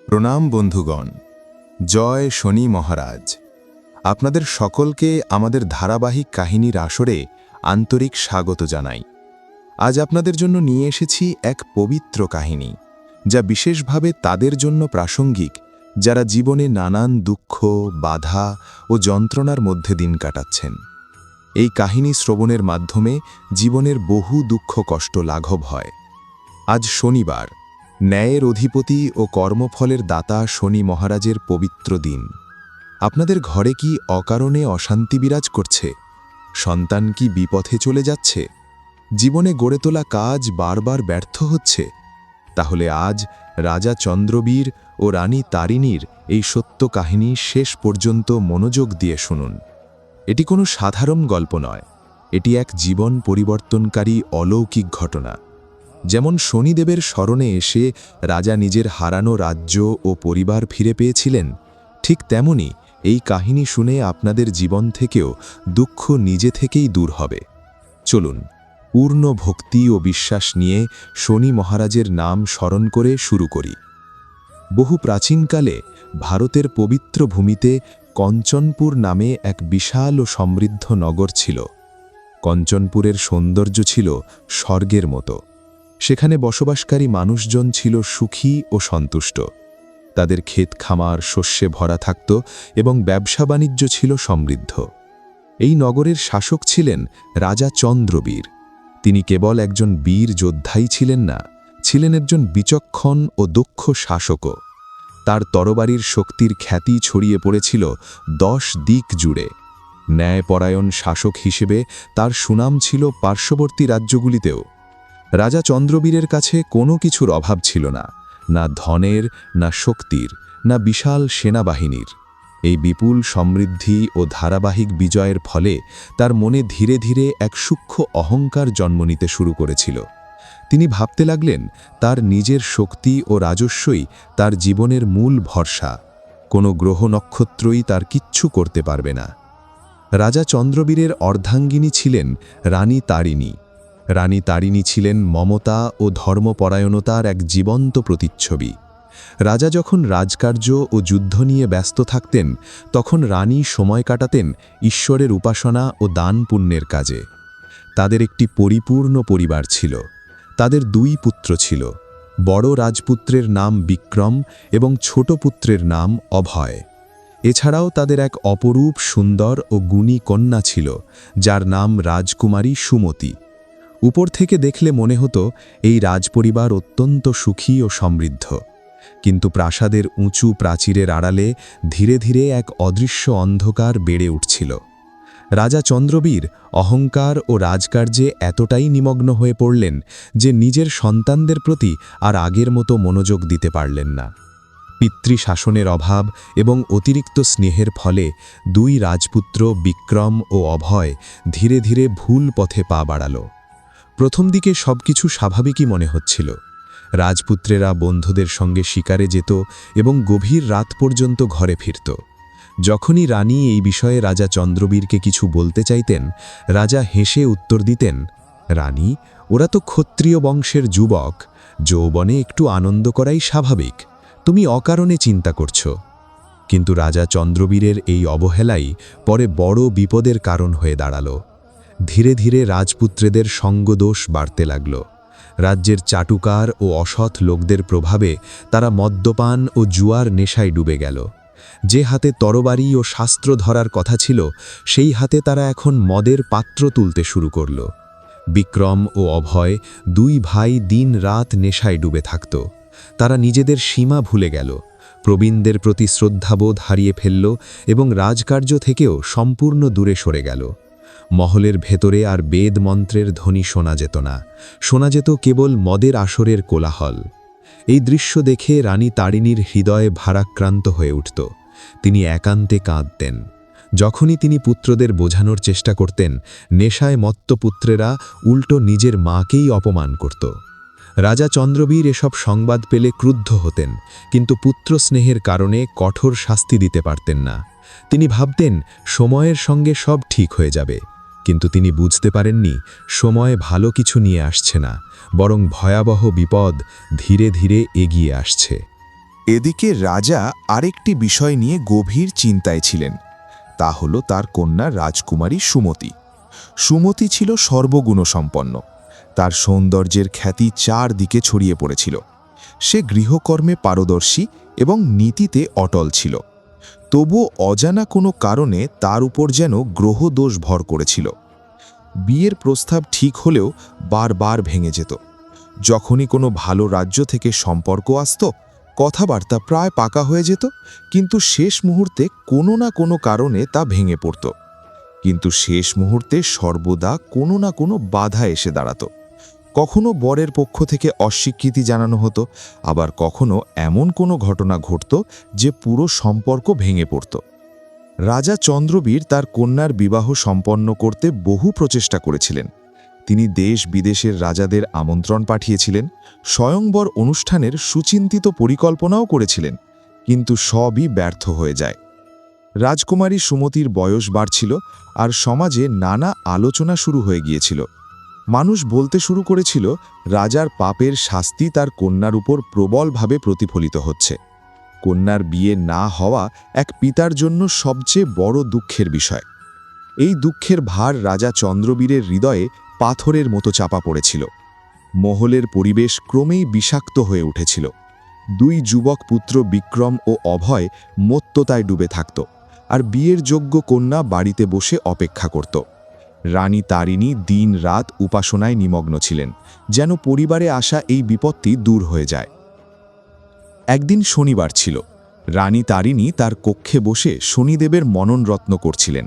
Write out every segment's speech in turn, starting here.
প্রণাম বন্ধুগণ, জয় শনি মহারাজ। আপনাদের সকলকে আমাদের ধারাবাহিক কাহিনীর আসরে আন্তরিক স্বাগত জানাই। আজ আপনাদের জন্য নিয়ে এসেছি এক পবিত্র কাহিনী, যা বিশেষভাবে তাদের জন্য প্রাসঙ্গিক যারা জীবনে নানান দুঃখ, বাধা ও যন্ত্রণার মধ্যে দিন কাটাচ্ছেন। এই কাহিনী শ্রবণের মাধ্যমে জীবনের বহু দুঃখ কষ্ট লাঘব হয়। আজ শনিবার, ন্যায়ের অধিপতি ও কর্মফলের দাতা শনি মহারাজের পবিত্র দিন। আপনাদের ঘরে কি অকারণে অশান্তি বিরাজ করছে? সন্তান কি বিপথে চলে যাচ্ছে? জীবনে গড়ে তোলা কাজ বারবার ব্যর্থ হচ্ছে? তাহলে আজ রাজা চন্দ্রবীর ও রানী তারিণীর এই সত্য কাহিনী শেষ পর্যন্ত মনোযোগ দিয়ে শুনুন। এটি কোনো সাধারণ গল্প নয়, এটি এক জীবন পরিবর্তনকারী অলৌকিক ঘটনা। যেমন শনিদেবের শরণে এসে রাজা নিজের হারানো রাজ্য ও পরিবার ফিরে পেয়েছিলেন, ঠিক তেমনি এই কাহিনী শুনে আপনাদের জীবন থেকেও দুঃখ নিজে থেকেই দূর হবে। চলুন পূর্ণ ভক্তি ও বিশ্বাস নিয়ে শনি মহারাজের নাম স্মরণ করে শুরু করি। বহু প্রাচীনকালে ভারতের পবিত্র ভূমিতে কঞ্চনপুর নামে এক বিশাল ও সমৃদ্ধ নগর ছিল। কঞ্চনপুরের সৌন্দর্য ছিল স্বর্গের মতো। সেখানে বসবাসকারী মানুষজন ছিল সুখী ও সন্তুষ্ট। তাদের ক্ষেত খামার শস্যে ভরা থাকত এবং ব্যবসা বাণিজ্য ছিল সমৃদ্ধ। এই নগরের শাসক ছিলেন রাজা চন্দ্রবীর। তিনি কেবল একজন বীর যোদ্ধাই ছিলেন না, ছিলেন একজন বিচক্ষণ ও দক্ষ শাসকও। তার তরবারির শক্তির খ্যাতি ছড়িয়ে পড়েছিল 10 দিক জুড়ে। ন্যায়পরায়ণ শাসক হিসেবে তার সুনাম ছিল পার্শ্ববর্তী রাজ্যগুলিতেও। রাজা চন্দ্রবীরের কাছে কোনো কিছুর অভাব ছিল না, না ধনের, না শক্তির, না বিশাল সেনাবাহিনীর। এই বিপুল সমৃদ্ধি ও ধারাবাহিক বিজয়ের ফলে তার মনে ধীরে ধীরে এক সূক্ষ্ম অহংকার জন্ম নিতে শুরু করেছিল। তিনি ভাবতে লাগলেন, তার নিজের শক্তি ও রাজস্বই তার জীবনের মূল ভরসা। কোনো গ্রহ নক্ষত্রই তার কিচ্ছু করতে পারবে না। রাজা চন্দ্রবীরের অর্ধাঙ্গিনী ছিলেন রানী তারিণী। রানী তারিণী ছিলেন মমতা ও ধর্মপরায়ণতার এক জীবন্ত প্রতিচ্ছবি। রাজা যখন রাজকার্য ও যুদ্ধ নিয়ে ব্যস্ত থাকতেন, তখন রানী সময় কাটাতেন ঈশ্বরের উপাসনা ও দান পুণ্যের কাজে। তাদের একটি পরিপূর্ণ পরিবার ছিল। তাদের 2 পুত্র ছিল। বড় রাজপুত্রের নাম বিক্রম এবং ছোট পুত্রের নাম অভয়। এছাড়াও তাদের এক অপরূপ সুন্দর ও গুণী কন্যা ছিল, যার নাম রাজকুমারী সুমতি। উপর থেকে দেখলে মনে হতো এই রাজপরিবার অত্যন্ত সুখী ও সমৃদ্ধ। কিন্তু প্রাসাদের উঁচু প্রাচীরের আড়ালে ধীরে ধীরে এক অদৃশ্য অন্ধকার বেড়ে উঠছিল। রাজা চন্দ্রবীর অহংকার ও রাজকার্যে এতটাই নিমগ্ন হয়ে পড়লেন যে নিজের সন্তানদের প্রতি আর আগের মতো মনোযোগ দিতে পারলেন না। পিতৃশাসনের অভাব এবং অতিরিক্ত স্নেহের ফলে 2 রাজপুত্র বিক্রম ও অভয় ধীরে ধীরে ভুল পথে পা বাড়াল। প্রথম দিকে সবকিছু স্বাভাবিকই মনে হচ্ছিল। রাজপুত্রেরা বন্ধুদের সঙ্গে শিকারে যেত এবং গভীর রাত পর্যন্ত ঘরে ফিরত। যখনই রানী এই বিষয়ে রাজা চন্দ্রবীরকে কিছু বলতে চাইতেন, রাজা হেসে উত্তর দিতেন, রানী, ওরা তো ক্ষত্রিয় বংশের যুবক, যৌবনে একটু আনন্দ করাই স্বাভাবিক, তুমি অকারণে চিন্তা করছ। কিন্তু রাজা চন্দ্রবীরের এই অবহেলাই পরে বড় বিপদের কারণ হয়ে দাঁড়াল। ধীরে ধীরে রাজপুত্রদের সঙ্গদোষ বাড়তে লাগল। রাজ্যের চাটুকার ও অসৎ লোকদের প্রভাবে তারা মদ্যপান ও জুয়ার নেশায় ডুবে গেল। যে হাতে তরবারি ও শাস্ত্র ধরার কথা ছিল, সেই হাতে তারা এখন মদের পাত্র তুলতে শুরু করল। বিক্রম ও অভয় 2 ভাই দিন রাত নেশায় ডুবে থাকত। তারা নিজেদের সীমা ভুলে গেল, প্রবীণদের প্রতি শ্রদ্ধাবোধ হারিয়ে ফেলল এবং রাজকার্য থেকেও সম্পূর্ণ দূরে সরে গেল। মহলের ভেতরে আর বেদ মন্ত্রের ধ্বনি শোনা যেত না, শোনা যেত কেবল মদের আসরের কোলাহল। এই দৃশ্য দেখে রানী তারিণীর হৃদয়ে ভারাক্রান্ত হয়ে উঠত। তিনি একান্তে কাঁদতেন। যখনই তিনি পুত্রদের বোঝানোর চেষ্টা করতেন, নেশায় মত্ত পুত্রেরা উল্টো নিজের মাকেই অপমান করত। রাজা চন্দ্রবীর এসব সংবাদ পেলে ক্রুদ্ধ হতেন, কিন্তু পুত্র স্নেহের কারণে কঠোর শাস্তি দিতে পারতেন না। তিনি ভাবতেন সময়ের সঙ্গে সব ঠিক হয়ে যাবে, কিন্তু তিনি বুঝতে পারেননি সময় ভালো কিছু নিয়ে আসছে না, বরং ভয়াবহ বিপদ ধীরে ধীরে এগিয়ে আসছে। এদিকে রাজা আরেকটি বিষয় নিয়ে গভীর চিন্তায় ছিলেন। তা হল তার কন্যা রাজকুমারী সুমতি। সুমতি ছিল সর্বগুণসম্পন্ন। তার সৌন্দর্যের খ্যাতি চারদিকে ছড়িয়ে পড়েছিল। সে গৃহকর্মে পারদর্শী এবং নীতিতে অটল ছিল। তবুও অজানা কোনো কারণে তার উপর যেন গ্রহদোষ ভর করেছিল। বিয়ের প্রস্তাব ঠিক হলেও বারবার ভেঙে যেত। যখনই কোনো ভালো রাজ্য থেকে সম্পর্ক আসত, কথাবার্তা প্রায় পাকা হয়ে যেত, কিন্তু শেষ মুহূর্তে কোনো না কোনো কারণে তা ভেঙে পড়ত। কিন্তু শেষ মুহূর্তে সর্বদা কোনো না কোনো বাধা এসে দাঁড়াত। কখনো বরের পক্ষ থেকে অস্বীকৃতি জানানো হতো, আবার কখনো এমন কোনো ঘটনা ঘটত যে পুরো সম্পর্ক ভেঙে পড়ত। রাজা চন্দ্রবীর তার কন্যার বিবাহ সম্পন্ন করতে বহু প্রচেষ্টা করেছিলেন। তিনি দেশ বিদেশের রাজাদের আমন্ত্রণ পাঠিয়েছিলেন, স্বয়ংবর অনুষ্ঠানের সুচিন্তিত পরিকল্পনাও করেছিলেন, কিন্তু সবই ব্যর্থ হয়ে যায়। রাজকুমারী সুমতির বয়স বাড়ছিল আর সমাজে নানা আলোচনা শুরু হয়ে গিয়েছিল। মানুষ বলতে শুরু করেছিল রাজার পাপের শাস্তি তার কন্যার উপর প্রবলভাবে প্রতিফলিত হচ্ছে। কন্যার বিয়ে না হওয়া এক পিতার জন্য সবচেয়ে বড় দুঃখের বিষয়। এই দুঃখের ভার রাজা চন্দ্রবীরের হৃদয়ে পাথরের মতো চাপা পড়েছিল। মহলের পরিবেশ ক্রমেই বিষাক্ত হয়ে উঠেছিল। দুই যুবক পুত্র বিক্রম ও অভয় মত্ততায় ডুবে থাকত, আর বিয়ের যোগ্য কন্যা বাড়িতে বসে অপেক্ষা করত। রানী তারিণী দিন রাত উপাসনায় নিমগ্ন ছিলেন, যেন পরিবারে আসা এই বিপত্তি দূর হয়ে যায়। একদিন শনিবার ছিল। রানী তারিণী তার কক্ষে বসে শনিদেবের মননরত্ন করছিলেন।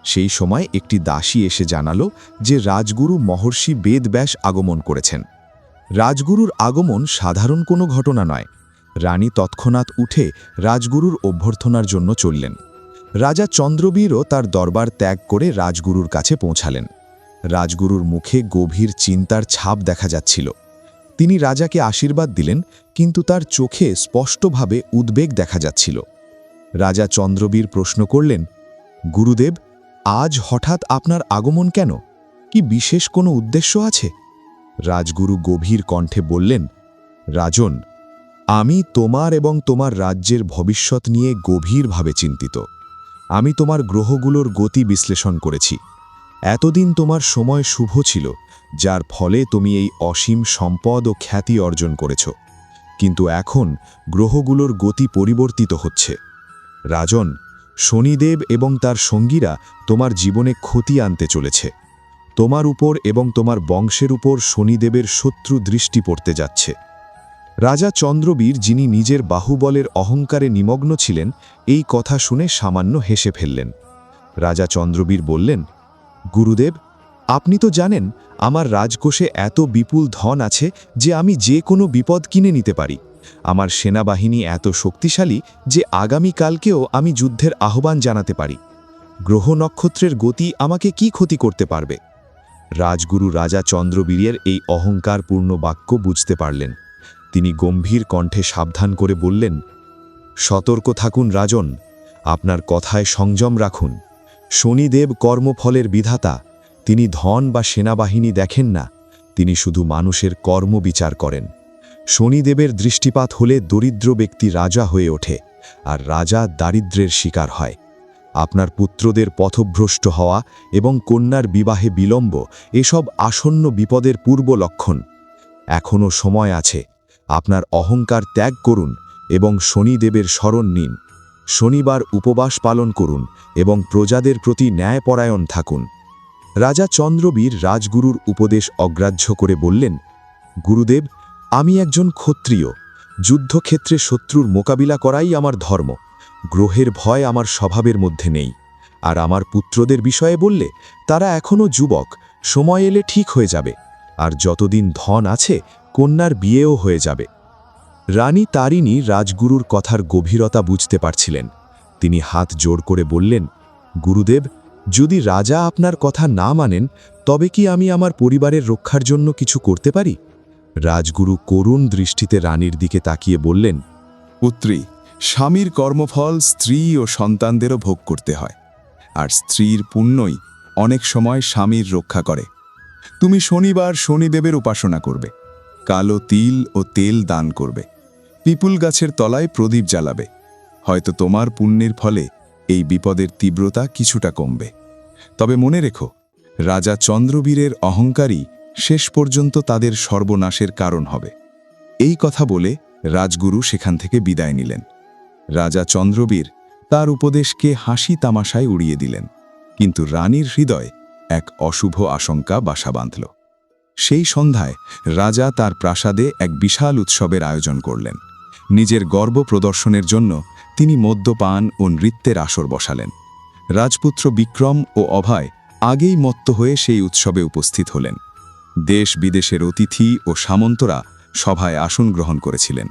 সেই সময় একটি দাসী এসে জানালো যে রাজগুরু মহর্ষি বেদব্যাস আগমন করেছেন। রাজগুরুর আগমন সাধারণ কোনো ঘটনা নয়। রানী তৎক্ষণাৎ উঠে রাজগুরুর অভ্যর্থনার জন্য চললেন। রাজা চন্দ্রবীরও তার দরবার ত্যাগ করে রাজগুরুর কাছে পৌঁছালেন। রাজগুরুর মুখে গভীর চিন্তার ছাপ দেখা যাচ্ছিল। তিনি রাজাকে আশীর্বাদ দিলেন, কিন্তু তার চোখে স্পষ্টভাবে উদ্বেগ দেখা যাচ্ছিল। রাজা চন্দ্রবীর প্রশ্ন করলেন, গুরুদেব, আজ হঠাৎ আপনার আগমন কেন? কি বিশেষ কোনো উদ্দেশ্য আছে? রাজগুরু গভীর কণ্ঠে বললেন, রাজন, আমি তোমার এবং তোমার রাজ্যের ভবিষ্যৎ নিয়ে গভীরভাবে চিন্তিত। আমি তোমার গ্রহগুলোর গতি বিশ্লেষণ করেছি। এতদিন তোমার সময় শুভ ছিল, যার ফলে তুমি এই অসীম সম্পদ ও খ্যাতি অর্জন করেছ। কিন্তু এখন গ্রহগুলোর গতি পরিবর্তিত হচ্ছে। রাজন, শনিদেব এবং তার সঙ্গীরা তোমার জীবনে ক্ষতি আনতে চলেছে। তোমার উপর এবং তোমার বংশের উপর শনিদেবের শত্রু দৃষ্টি পড়তে যাচ্ছে। রাজা চন্দ্রবীর, যিনি নিজের বাহুবলের অহংকারে নিমগ্ন ছিলেন, এই কথা শুনে সামান্য হেসে ফেললেন। রাজা চন্দ্রবীর বললেন, গুরুদেব, আপনি তো জানেন আমার রাজকোষে এত বিপুল ধন আছে যে আমি যে কোনো বিপদ কিনে নিতে পারি। আমার সেনাবাহিনী এত শক্তিশালী যে আগামীকালকেও আমি যুদ্ধের আহ্বান জানাতে পারি। গ্রহ নক্ষত্রের গতি আমাকে কি ক্ষতি করতে পারবে? রাজগুরু রাজা চন্দ্রবীরের এই অহংকারপূর্ণ বাক্য বুঝতে পারলেন। তিনি গম্ভীর কণ্ঠে সাবধান করে বললেন, সতর্ক থাকুন রাজন, আপনার কথায় সংযম রাখুন। শনিদেব কর্মফলের বিধাতা। তিনি ধন বা সেনাবাহিনী দেখেন না, তিনি শুধু মানুষের কর্ম বিচার করেন। শনিদেবের দৃষ্টিপাত হলে দরিদ্র ব্যক্তি রাজা হয়ে ওঠে, আর রাজা দারিদ্র্যের শিকার হয়। আপনার পুত্রদের পথভ্রষ্ট হওয়া এবং কন্যার বিবাহে বিলম্ব এসব আসন্ন বিপদের পূর্ব লক্ষণ। এখনও সময় আছে। আপনার অহংকার ত্যাগ করুন এবং শনিদেবের শরণ নিন। শনিবার উপবাস পালন করুন এবং প্রজাদের প্রতি ন্যায়পরায়ণ থাকুন। রাজা চন্দ্রবীর রাজগুরুর উপদেশ অগ্রাহ্য করে বললেন, গুরুদেব, আমি একজন ক্ষত্রিয়। যুদ্ধক্ষেত্রে শত্রুর মোকাবিলা করাই আমার ধর্ম। গ্রহের ভয় আমার স্বভাবের মধ্যে নেই। আর আমার পুত্রদের বিষয়ে বললে, তারা এখনও যুবক, সময় এলে ঠিক হয়ে যাবে। আর যতদিন ধন আছে, কন্যার বিয়েও হয়ে যাবে। রানী তারিণী রাজগুরুর কথার গভীরতা বুঝতে পারছিলেন। তিনি হাত জোড় করে বললেন, গুরুদেব, যদি রাজা আপনার কথা না মানেন, তবে কি আমি আমার পরিবারের রক্ষার জন্য কিছু করতে পারি? রাজগুরু করুণ দৃষ্টিতে রানীর দিকে তাকিয়ে বললেন, পুত্রী, স্বামীর কর্মফল স্ত্রী ও সন্তানদেরও ভোগ করতে হয়, আর স্ত্রীর পুণ্যই অনেক সময় স্বামীর রক্ষা করে। তুমি শনিবার শনিদেবের উপাসনা করবে, কালো তিল ও তেল দান করবে। পিপুল গাছের তলায় প্রদীপ জ্বালাবে। হয়তো তোমার পুণ্যের ফলে এই বিপদের তীব্রতা কিছুটা কমবে। তবে মনে রেখো, রাজা চন্দ্রবীরের অহংকারই শেষ পর্যন্ত তাদের সর্বনাশের কারণ হবে। এই কথা বলে রাজগুরু সেখান থেকে বিদায় নিলেন। রাজা চন্দ্রবীর তার উপদেশকে হাসি তামাশায় উড়িয়ে দিলেন, কিন্তু রানীর হৃদয়ে এক অশুভ আশঙ্কা বাসা বাঁধল। সেই সন্ধ্যায় রাজা তার প্রাসাদে এক বিশাল উৎসবের আয়োজন করলেন। নিজের গর্ব প্রদর্শনের জন্য তিনি মদ্যপান ও নৃত্যের আসর বসালেন। রাজপুত্র বিক্রম ও অভয় আগেই মত্ত হয়ে সেই উৎসবে উপস্থিত হলেন। দেশ বিদেশের অতিথি ও সামন্তরা সভায় আসন গ্রহণ করেছিলেন।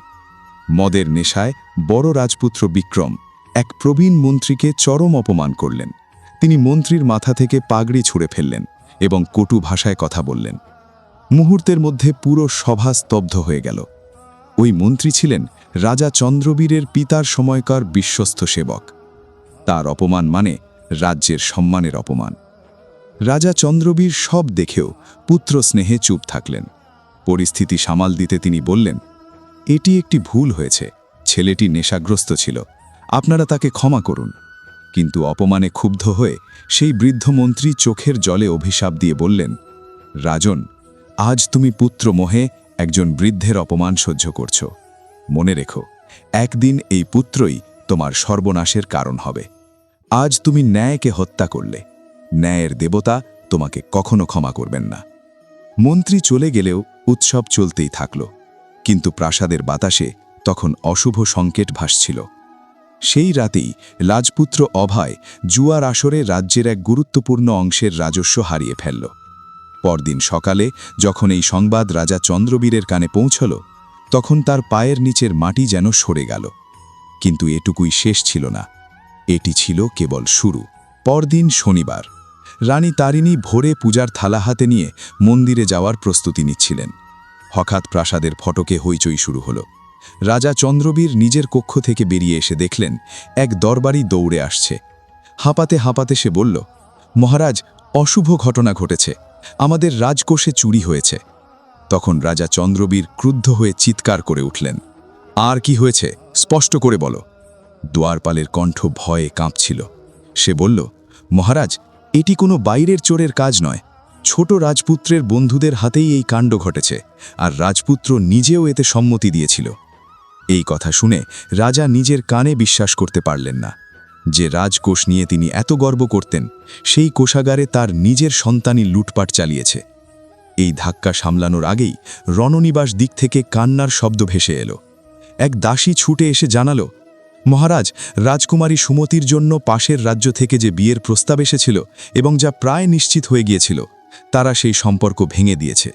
মদের নেশায় বড় রাজপুত্র বিক্রম এক প্রবীণ মন্ত্রীকে চরম অপমান করলেন। তিনি মন্ত্রীর মাথা থেকে পাগড়ি ছুঁড়ে ফেললেন এবং কটু ভাষায় কথা বললেন। মুহূর্তের মধ্যে পুরো সভা স্তব্ধ হয়ে গেল। ওই মন্ত্রী ছিলেন রাজা চন্দ্রবীরের পিতার সময়কার বিশ্বস্ত সেবক। তার অপমান মানে রাজ্যের সম্মানের অপমান। রাজা চন্দ্রবীর সব দেখেও পুত্র স্নেহে চুপ থাকলেন। পরিস্থিতি সামাল দিতে তিনি বললেন, এটি একটি ভুল হয়েছে, ছেলেটি নেশাগ্রস্ত ছিল, আপনারা তাকে ক্ষমা করুন। কিন্তু অপমানে ক্ষুব্ধ হয়ে সেই বৃদ্ধ মন্ত্রী চোখের জলে অভিশাপ দিয়ে বললেন, রাজন, আজ তুমি পুত্র মোহে একজন বৃদ্ধের অপমান সহ্য করছ। মনে রেখো, একদিন এই পুত্রই তোমার সর্বনাশের কারণ হবে। আজ তুমি ন্যায়কে হত্যা করলে, ন্যায়ের দেবতা তোমাকে কখনো ক্ষমা করবেন না। মন্ত্রী চলে গেলেও উৎসব চলতেই থাকল, কিন্তু প্রাসাদের বাতাসে তখন অশুভ সংকেত ভাসছিল। সেই রাতেই রাজপুত্র অভয় জুয়ার আসরে রাজ্যের এক গুরুত্বপূর্ণ অংশের রাজস্ব হারিয়ে ফেলল। পরদিন সকালে যখন এই সংবাদ রাজা চন্দ্রবীরের কানে পৌঁছল, তখন তার পায়ের নিচের মাটি যেন সরে গেল। কিন্তু এটুকুই শেষ ছিল না, এটি ছিল কেবল শুরু। পরদিন শনিবার, রানী তারিণী ভোরে পূজার থালা হাতে নিয়ে মন্দিরে যাওয়ার প্রস্তুতি নিচ্ছিলেন। হঠাৎ প্রাসাদের ফটকে হইচই শুরু হল। রাজা চন্দ্রবীর নিজের কক্ষ থেকে বেরিয়ে এসে দেখলেন এক দরবারি দৌড়ে আসছে। হাঁপাতে হাঁপাতে সে বলল, মহারাজ, অশুভ ঘটনা ঘটেছে, আমাদের রাজকোষে চুরি হয়েছে। তখন রাজা চন্দ্রবীর ক্রুদ্ধ হয়ে চিৎকার করে উঠলেন, আর কি হয়েছে, স্পষ্ট করে বলো। দুয়ারপালের কণ্ঠ ভয়ে কাঁপছিল। সে বলল, মহারাজ, এটি কোনো বাইরের চোরের কাজ নয়, ছোট রাজপুত্রের বন্ধুদের হাতেই এই কাণ্ড ঘটেছে, আর রাজপুত্র নিজেও এতে সম্মতি দিয়েছিল। এই কথা শুনে রাজা নিজের কানে বিশ্বাস করতে পারলেন না। যে রাজকোষ নিয়ে তিনি এত গর্ব করতেন, সেই কোষাগারে তার নিজের সন্তানই লুটপাট চালিয়েছে। এই ধাক্কা সামলানোর আগেই রণনিবাস দিক থেকে কান্নার শব্দ ভেসে এলো। এক দাসী ছুটে এসে জানালো, মহারাজ, রাজকুমারী সুমতির জন্য পাশের রাজ্য থেকে যে বিয়ের প্রস্তাব এসেছিল এবং যা প্রায় নিশ্চিত হয়ে গিয়েছিল, তারা সেই সম্পর্ক ভেঙে দিয়েছে।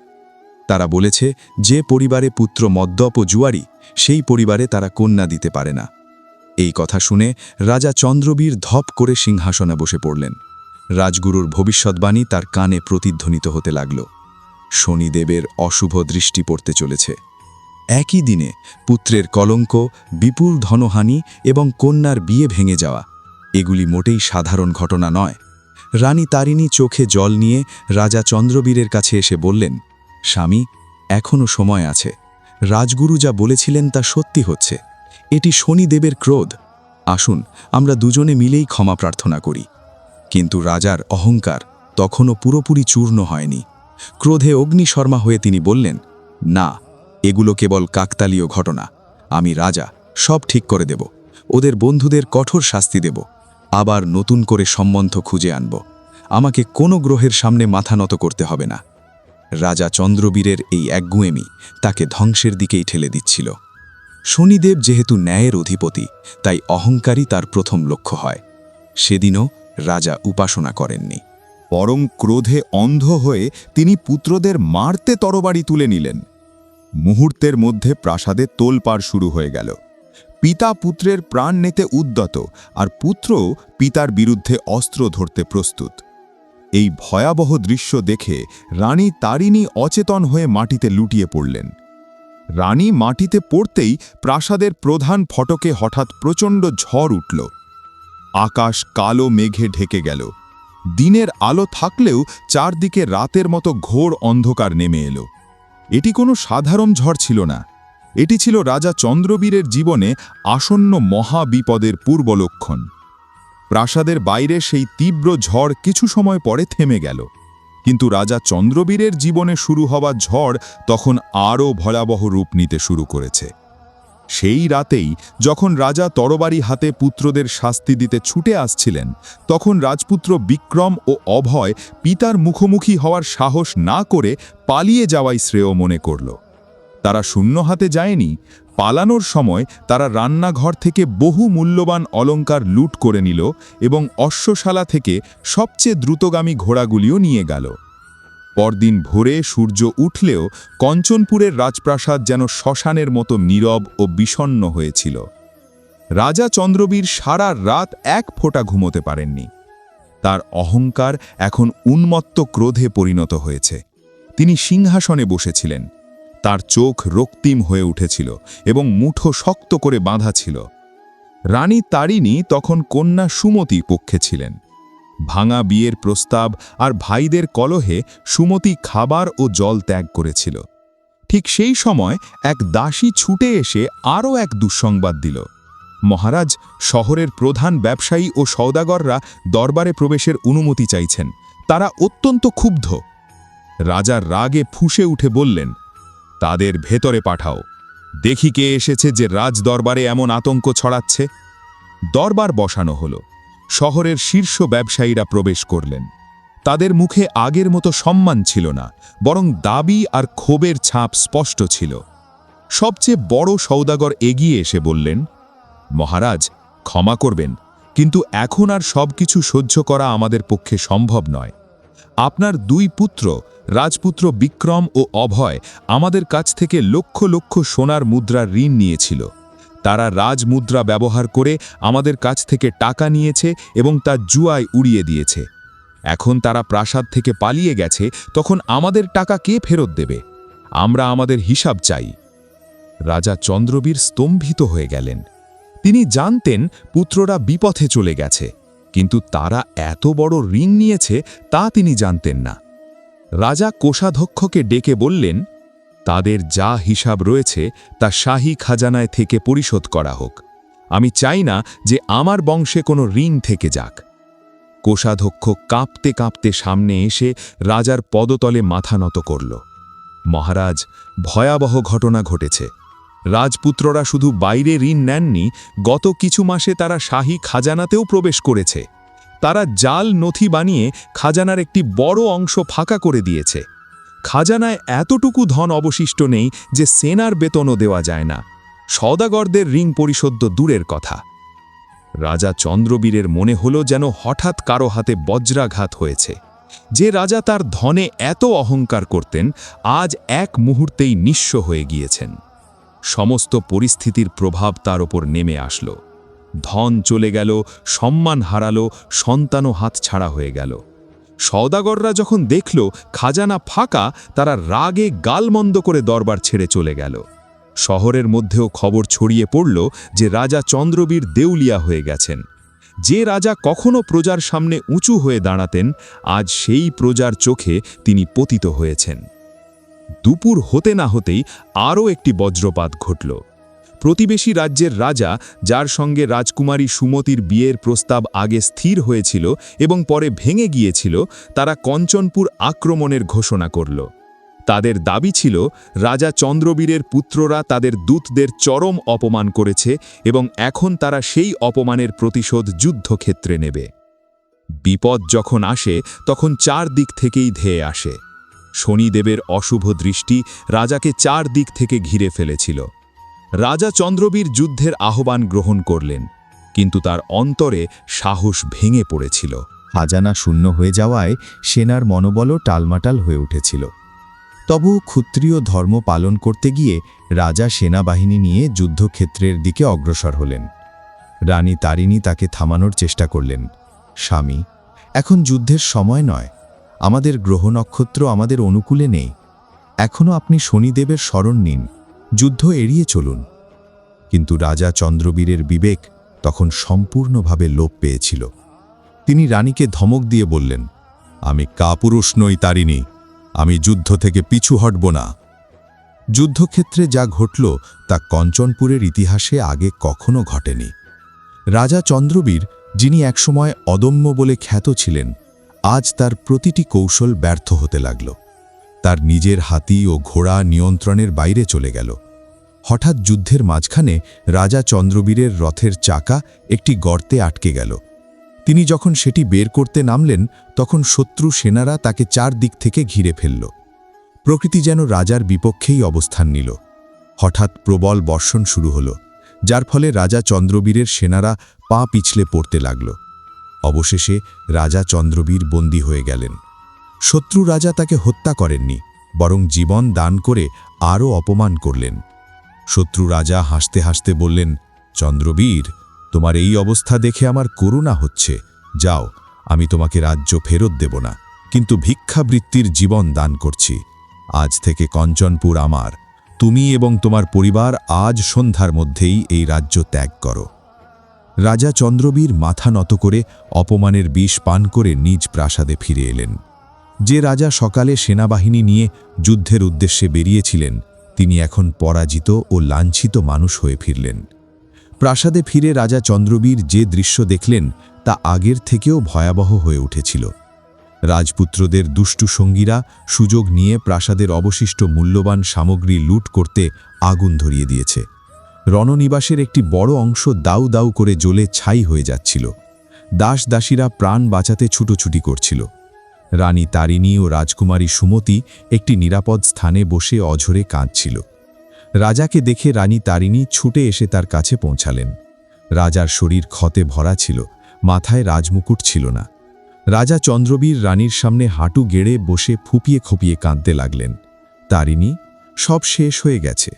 তারা বলেছে যে পরিবারে পুত্র মদ্যপ ও জুয়ারি, সেই পরিবারে তারা কন্যা দিতে পারে না। এই কথা শুনে রাজা চন্দ্রবীর ধপ করে সিংহাসনে বসে পড়লেন। রাজগুরুর ভবিষ্যৎবাণী তার কানে প্রতিধ্বনিত হতে লাগল। শনিদেবের অশুভ দৃষ্টি পড়তে চলেছে। একই দিনে পুত্রের কলঙ্ক, বিপুল ধনহানি এবং কন্যার বিয়ে ভেঙে যাওয়া, এগুলি মোটেই সাধারণ ঘটনা নয়। রানী তারিণী চোখে জল নিয়ে রাজা চন্দ্রবীরের কাছে এসে বললেন, স্বামী, এখনও সময় আছে। রাজগুরু যা বলেছিলেন তা সত্যি হচ্ছে। এটি শনিদেবের ক্রোধ। আসুন আমরা দুজনে মিলেই ক্ষমা প্রার্থনা করি। কিন্তু রাজার অহংকার তখনও পুরোপুরি চূর্ণ হয়নি। ক্রোধে অগ্নিশর্মা হয়ে তিনি বললেন, না, এগুলো কেবল কাকতালীয় ঘটনা। আমি রাজা, সব ঠিক করে দেব। ওদের বন্ধুদের কঠোর শাস্তি দেব, আবার নতুন করে সম্বন্ধ খুঁজে আনব। আমাকে কোনো গ্রহের সামনে মাথা নত করতে হবে না। রাজা চন্দ্রবীরের এই একগুঁয়েমি তাকে ধ্বংসের দিকেই ঠেলে দিচ্ছিল। শনিদেব যেহেতু ন্যায়ের অধিপতি, তাই অহংকারই তার প্রথম লক্ষ্য হয়। সেদিনও রাজা উপাসনা করেননি, বরং ক্রোধে অন্ধ হয়ে তিনি পুত্রদের মারতে তরবারি তুলে নিলেন। মুহূর্তের মধ্যে প্রাসাদে তোলপাড় শুরু হয়ে গেল। পিতা পুত্রের প্রাণ নিতে উদ্যত, আর পুত্র পিতার বিরুদ্ধে অস্ত্র ধরতে প্রস্তুত। এই ভয়াবহ দৃশ্য দেখে রানী তারিণী অচেতন হয়ে মাটিতে লুটিয়ে পড়লেন। রানী মাটিতে পড়তেই প্রাসাদের প্রধান ফটকে হঠাৎ প্রচণ্ড ঝড় উঠল। আকাশ কালো মেঘে ঢেকে গেল। দিনের আলো থাকলেও চারদিকে রাতের মতো ঘোর অন্ধকার নেমে এলো। এটি কোনো সাধারণ ঝড় ছিল না, এটি ছিল রাজা চন্দ্রবীরের জীবনে আসন্ন মহাবিপদের পূর্বলক্ষণ। প্রাসাদের বাইরে সেই তীব্র ঝড় কিছু সময় পরে থেমে গেল, কিন্তু রাজা চন্দ্রবীরের জীবনে শুরু হওয়া ঝড় তখন আরও ভয়াবহ রূপ নিতে শুরু করেছে। সেই রাতেই যখন রাজা তরবারি হাতে পুত্রদের শাস্তি দিতে ছুটে আসছিলেন, তখন রাজপুত্র বিক্রম ও অভয় পিতার মুখোমুখি হওয়ার সাহস না করে পালিয়ে যাওয়াই শ্রেয় মনে করল। তারা শূন্য হাতে যায়নি, পালানোর সময় তারা রান্নাঘর থেকে বহু মূল্যবান অলংকার লুট করে নিল এবং অশ্বশালা থেকে সবচেয়ে দ্রুতগামী ঘোড়াগুলিও নিয়ে গেল। পরদিন ভোরে সূর্য উঠলেও কঞ্চনপুরের রাজপ্রাসাদ যেন শ্মশানের মতো নীরব ও বিষণ্ণ হয়েছিল। রাজা চন্দ্রবীর সারা রাত এক ফোঁটা ঘুমোতে পারেননি। তার অহংকার এখন উন্মত্ত ক্রোধে পরিণত হয়েছে। তিনি সিংহাসনে বসেছিলেন, তার চোখ রক্তিম হয়ে উঠেছিল এবং মুঠো শক্ত করে বাঁধা ছিল। রানী তারিণী তখন কন্যা সুমতি পক্ষে ছিলেন। ভাঙা বিয়ের প্রস্তাব আর ভাইদের কলহে সুমতি খাবার ও জল ত্যাগ করেছিল। ঠিক সেই সময় এক দাসী ছুটে এসে আরও এক দুঃসংবাদ দিল। মহারাজ, শহরের প্রধান ব্যবসায়ী ও সওদাগররা দরবারে প্রবেশের অনুমতি চাইছেন। তারা অত্যন্ত ক্ষুব্ধ। রাজা রাগে ফুঁসে উঠে বললেন, তাদের ভেতরে পাঠাও, দেখি কে এসেছে যে রাজ দরবারে এমন আতঙ্ক ছড়াচ্ছে। দরবার বসানো হলো। শহরের শীর্ষ ব্যবসায়ীরা প্রবেশ করলেন। তাদের মুখে আগের মতো সম্মান ছিল না, বরং দাবি আর ক্ষোভের ছাপ স্পষ্ট ছিল। সবচেয়ে বড় সওদাগর এগিয়ে এসে বললেন, মহারাজ, ক্ষমা করবেন, কিন্তু এখন আর সবকিছু সহ্য করা আমাদের পক্ষে সম্ভব নয়। আপনার দুই পুত্র, রাজপুত্র বিক্রম ও অভয়, আমাদের কাছ থেকে লক্ষ লক্ষ সোনার মুদ্রার ঋণ নিয়েছিল। তারা রাজমুদ্রা ব্যবহার করে আমাদের কাছ থেকে টাকা নিয়েছে এবং তা জুয়ায় উড়িয়ে দিয়েছে। এখন তারা প্রাসাদ থেকে পালিয়ে গেছে, তখন আমাদের টাকা কে ফেরত দেবে? আমরা আমাদের হিসাব চাই। রাজা চন্দ্রবীর স্তম্ভিত হয়ে গেলেন। তিনি জানতেন পুত্ররা বিপথে চলে গেছে, কিন্তু তারা এত বড় ঋণ নিয়েছে তা তিনি জানতেন না। রাজা কোষাধ্যক্ষকে ডেকে বললেন, তাদের যা হিসাব রয়েছে তা শাহী খাজানায় থেকে পরিশোধ করা হোক। আমি চাই না যে আমার বংশে কোনো ঋণ থেকে যাক। কোষাধ্যক্ষ কাঁপতে কাঁপতে সামনে এসে রাজার পদতলে মাথা নত করল। মহারাজ, ভয়াবহ ঘটনা ঘটেছে। রাজপুত্ররা শুধু বাইরে ঋণ নেননি, গত কিছু মাসে তারা শাহী খাজানাতেও প্রবেশ করেছে। তারা জাল নথি বানিয়ে খাজানার একটি বড় অংশ ফাঁকা করে দিয়েছে। খাজানায় এতটুকু ধন অবশিষ্ট নেই যে সেনার বেতনও দেওয়া যায় না। সওদাগরদের ঋণ পরিশোধ দূরের কথা। রাজা চন্দ্রবীরের মনে হলো যেন হঠাৎ কারো হাতে বজ্রাঘাত হয়েছে। যে রাজা তার ধনে এত অহংকার করতেন, আজ এক মুহূর্তেই নিঃস্ব হয়ে গিয়েছেন। সমস্ত পরিস্থিতির প্রভাব তার ওপর নেমে আসলো। ধন চলে গেল, সম্মান হারালো, সন্তানও হাতছাড়া হয়ে গেল। সওদাগররা যখন দেখল খাজানা ফাঁকা, তারা রাগে গালমন্দ করে দরবার ছেড়ে চলে গেল। শহরের মধ্যেও খবর ছড়িয়ে পড়ল যে রাজা চন্দ্রবীর দেউলিয়া হয়ে গেছেন। যে রাজা কখনো প্রজার সামনে উঁচু হয়ে দাঁড়াতেন, আজ সেই প্রজার চোখে তিনি পতিত হয়েছেন। দুপুর হতে না হতেই আরও একটি বজ্রপাত ঘটল। প্রতিবেশী রাজ্যের রাজা, যার সঙ্গে রাজকুমারী সুমতির বিয়ের প্রস্তাব আগে স্থির হয়েছিল এবং পরে ভেঙে গিয়েছিল, তারা কঞ্চনপুর আক্রমণের ঘোষণা করল। তাদের দাবি ছিল রাজা চন্দ্রবীরের পুত্ররা তাদের দূতদের চরম অপমান করেছে এবং এখন তারা সেই অপমানের প্রতিশোধ যুদ্ধক্ষেত্রে নেবে। বিপদ যখন আসে তখন চারদিক থেকেই ধেয়ে আসে। শনিদেবের অশুভ দৃষ্টি রাজাকে চারদিক থেকে ঘিরে ফেলেছিল। রাজা চন্দ্রবীর যুদ্ধের আহ্বান গ্রহণ করলেন, কিন্তু তার অন্তরে সাহস ভেঙে পড়েছিল। খাজানা শূন্য হয়ে যাওয়ায় সেনার মনোবলও টালমাটাল হয়ে উঠেছিল। তবু ক্ষত্রিয় ধর্ম পালন করতে গিয়ে রাজা সেনাবাহিনী নিয়ে যুদ্ধক্ষেত্রের দিকে অগ্রসর হলেন। রানী তারিণী তাকে থামানোর চেষ্টা করলেন। স্বামী, এখন যুদ্ধের সময় নয়। আমাদের গ্রহ নক্ষত্র আমাদের অনুকূলে নেই। এখনও আপনি শনিদেবের শরণ নিন, যুদ্ধ এড়িয়ে চলুন। কিন্তু রাজা চন্দ্রবীরের বিবেক তখন সম্পূর্ণভাবে লোপ পেয়েছিল। তিনি রানীকে ধমক দিয়ে বললেন, আমি কাপুরুষ নই তারিণী, আমি যুদ্ধ থেকে পিছু হটব না। যুদ্ধক্ষেত্রে যা ঘটল তা কঞ্চনপুরের ইতিহাসে আগে কখনো ঘটেনি। রাজা চন্দ্রবীর, যিনি একসময় অদম্য বলে খ্যাত ছিলেন, আজ তার প্রতিটি কৌশল ব্যর্থ হতে লাগল। তার নিজের হাতি ও ঘোড়া নিয়ন্ত্রণের বাইরে চলে গেল। হঠাৎ যুদ্ধের মাঝখানে রাজা চন্দ্রবীরের রথের চাকা একটি গর্তে আটকে গেল। তিনি যখন সেটি বের করতে নামলেন, তখন শত্রু সেনারা তাকে চারদিক থেকে ঘিরে ফেলল। প্রকৃতি যেন রাজার বিপক্ষেই অবস্থান নিল। হঠাৎ প্রবল বর্ষণ শুরু হল, যার ফলে রাজা চন্দ্রবীরের সেনারা পা পিছলে পড়তে লাগল। অবশেষে রাজা চন্দ্রবীর বন্দী হয়ে গেলেন। শত্রু রাজা তাকে হত্যা করেননি, বরং জীবন দান করে আরও অপমান করলেন। শত্রু রাজা হাসতে হাসতে বললেন, চন্দ্রবীর, তোমার এই অবস্থা দেখে আমার করুণা হচ্ছে। যাও, আমি তোমাকে রাজ্য ফেরত দেব না, কিন্তু ভিক্ষাবৃত্তির জীবন দান করছি। আজ থেকে কঞ্চনপুর আমার। তুমি এবং তোমার পরিবার আজ সন্ধ্যার মধ্যেই এই রাজ্য ত্যাগ করো। রাজা চন্দ্রবীর মাথা নত করে অপমানের বিষ পান করে নিজ প্রাসাদে ফিরে এলেন। যে রাজা সকালে সেনাবাহিনী নিয়ে যুদ্ধের উদ্দেশ্যে বেরিয়েছিলেন, তিনি এখন পরাজিত ও লাঞ্ছিত মানুষ হয়ে ফিরলেন। প্রাসাদে ফিরে রাজা চন্দ্রবীর যে দৃশ্য দেখলেন তা আগের থেকেও ভয়াবহ হয়ে উঠেছিল। রাজপুত্রদের দুষ্টু সঙ্গীরা সুযোগ নিয়ে প্রাসাদের অবশিষ্ট মূল্যবান সামগ্রী লুট করতে আগুন ধরিয়ে দিয়েছে। রণনিবাসের একটি বড় অংশ দাউ দাউ করে জ্বলে ছাই হয়ে যাচ্ছিল। দাসদাসীরা প্রাণ বাঁচাতে ছুটোছুটি করছিল। রানী তারিণী ও রাজকুমারী সুমতি একটি নিরাপদ স্থানে বসে অঝরে কাঁদছিল। রাজাকে দেখে রানী তারিণী ছুটে এসে তার কাছে পৌঁছালেন। রাজার শরীর ক্ষতে ভরা ছিল, মাথায় রাজমুকুট ছিল না। রাজা চন্দ্রবীর রানীর সামনে হাঁটু গেড়ে বসে ফুপিয়ে খপিয়ে কাঁদতে লাগলেন। তারিণী, সব শেষ হয়ে গেছে।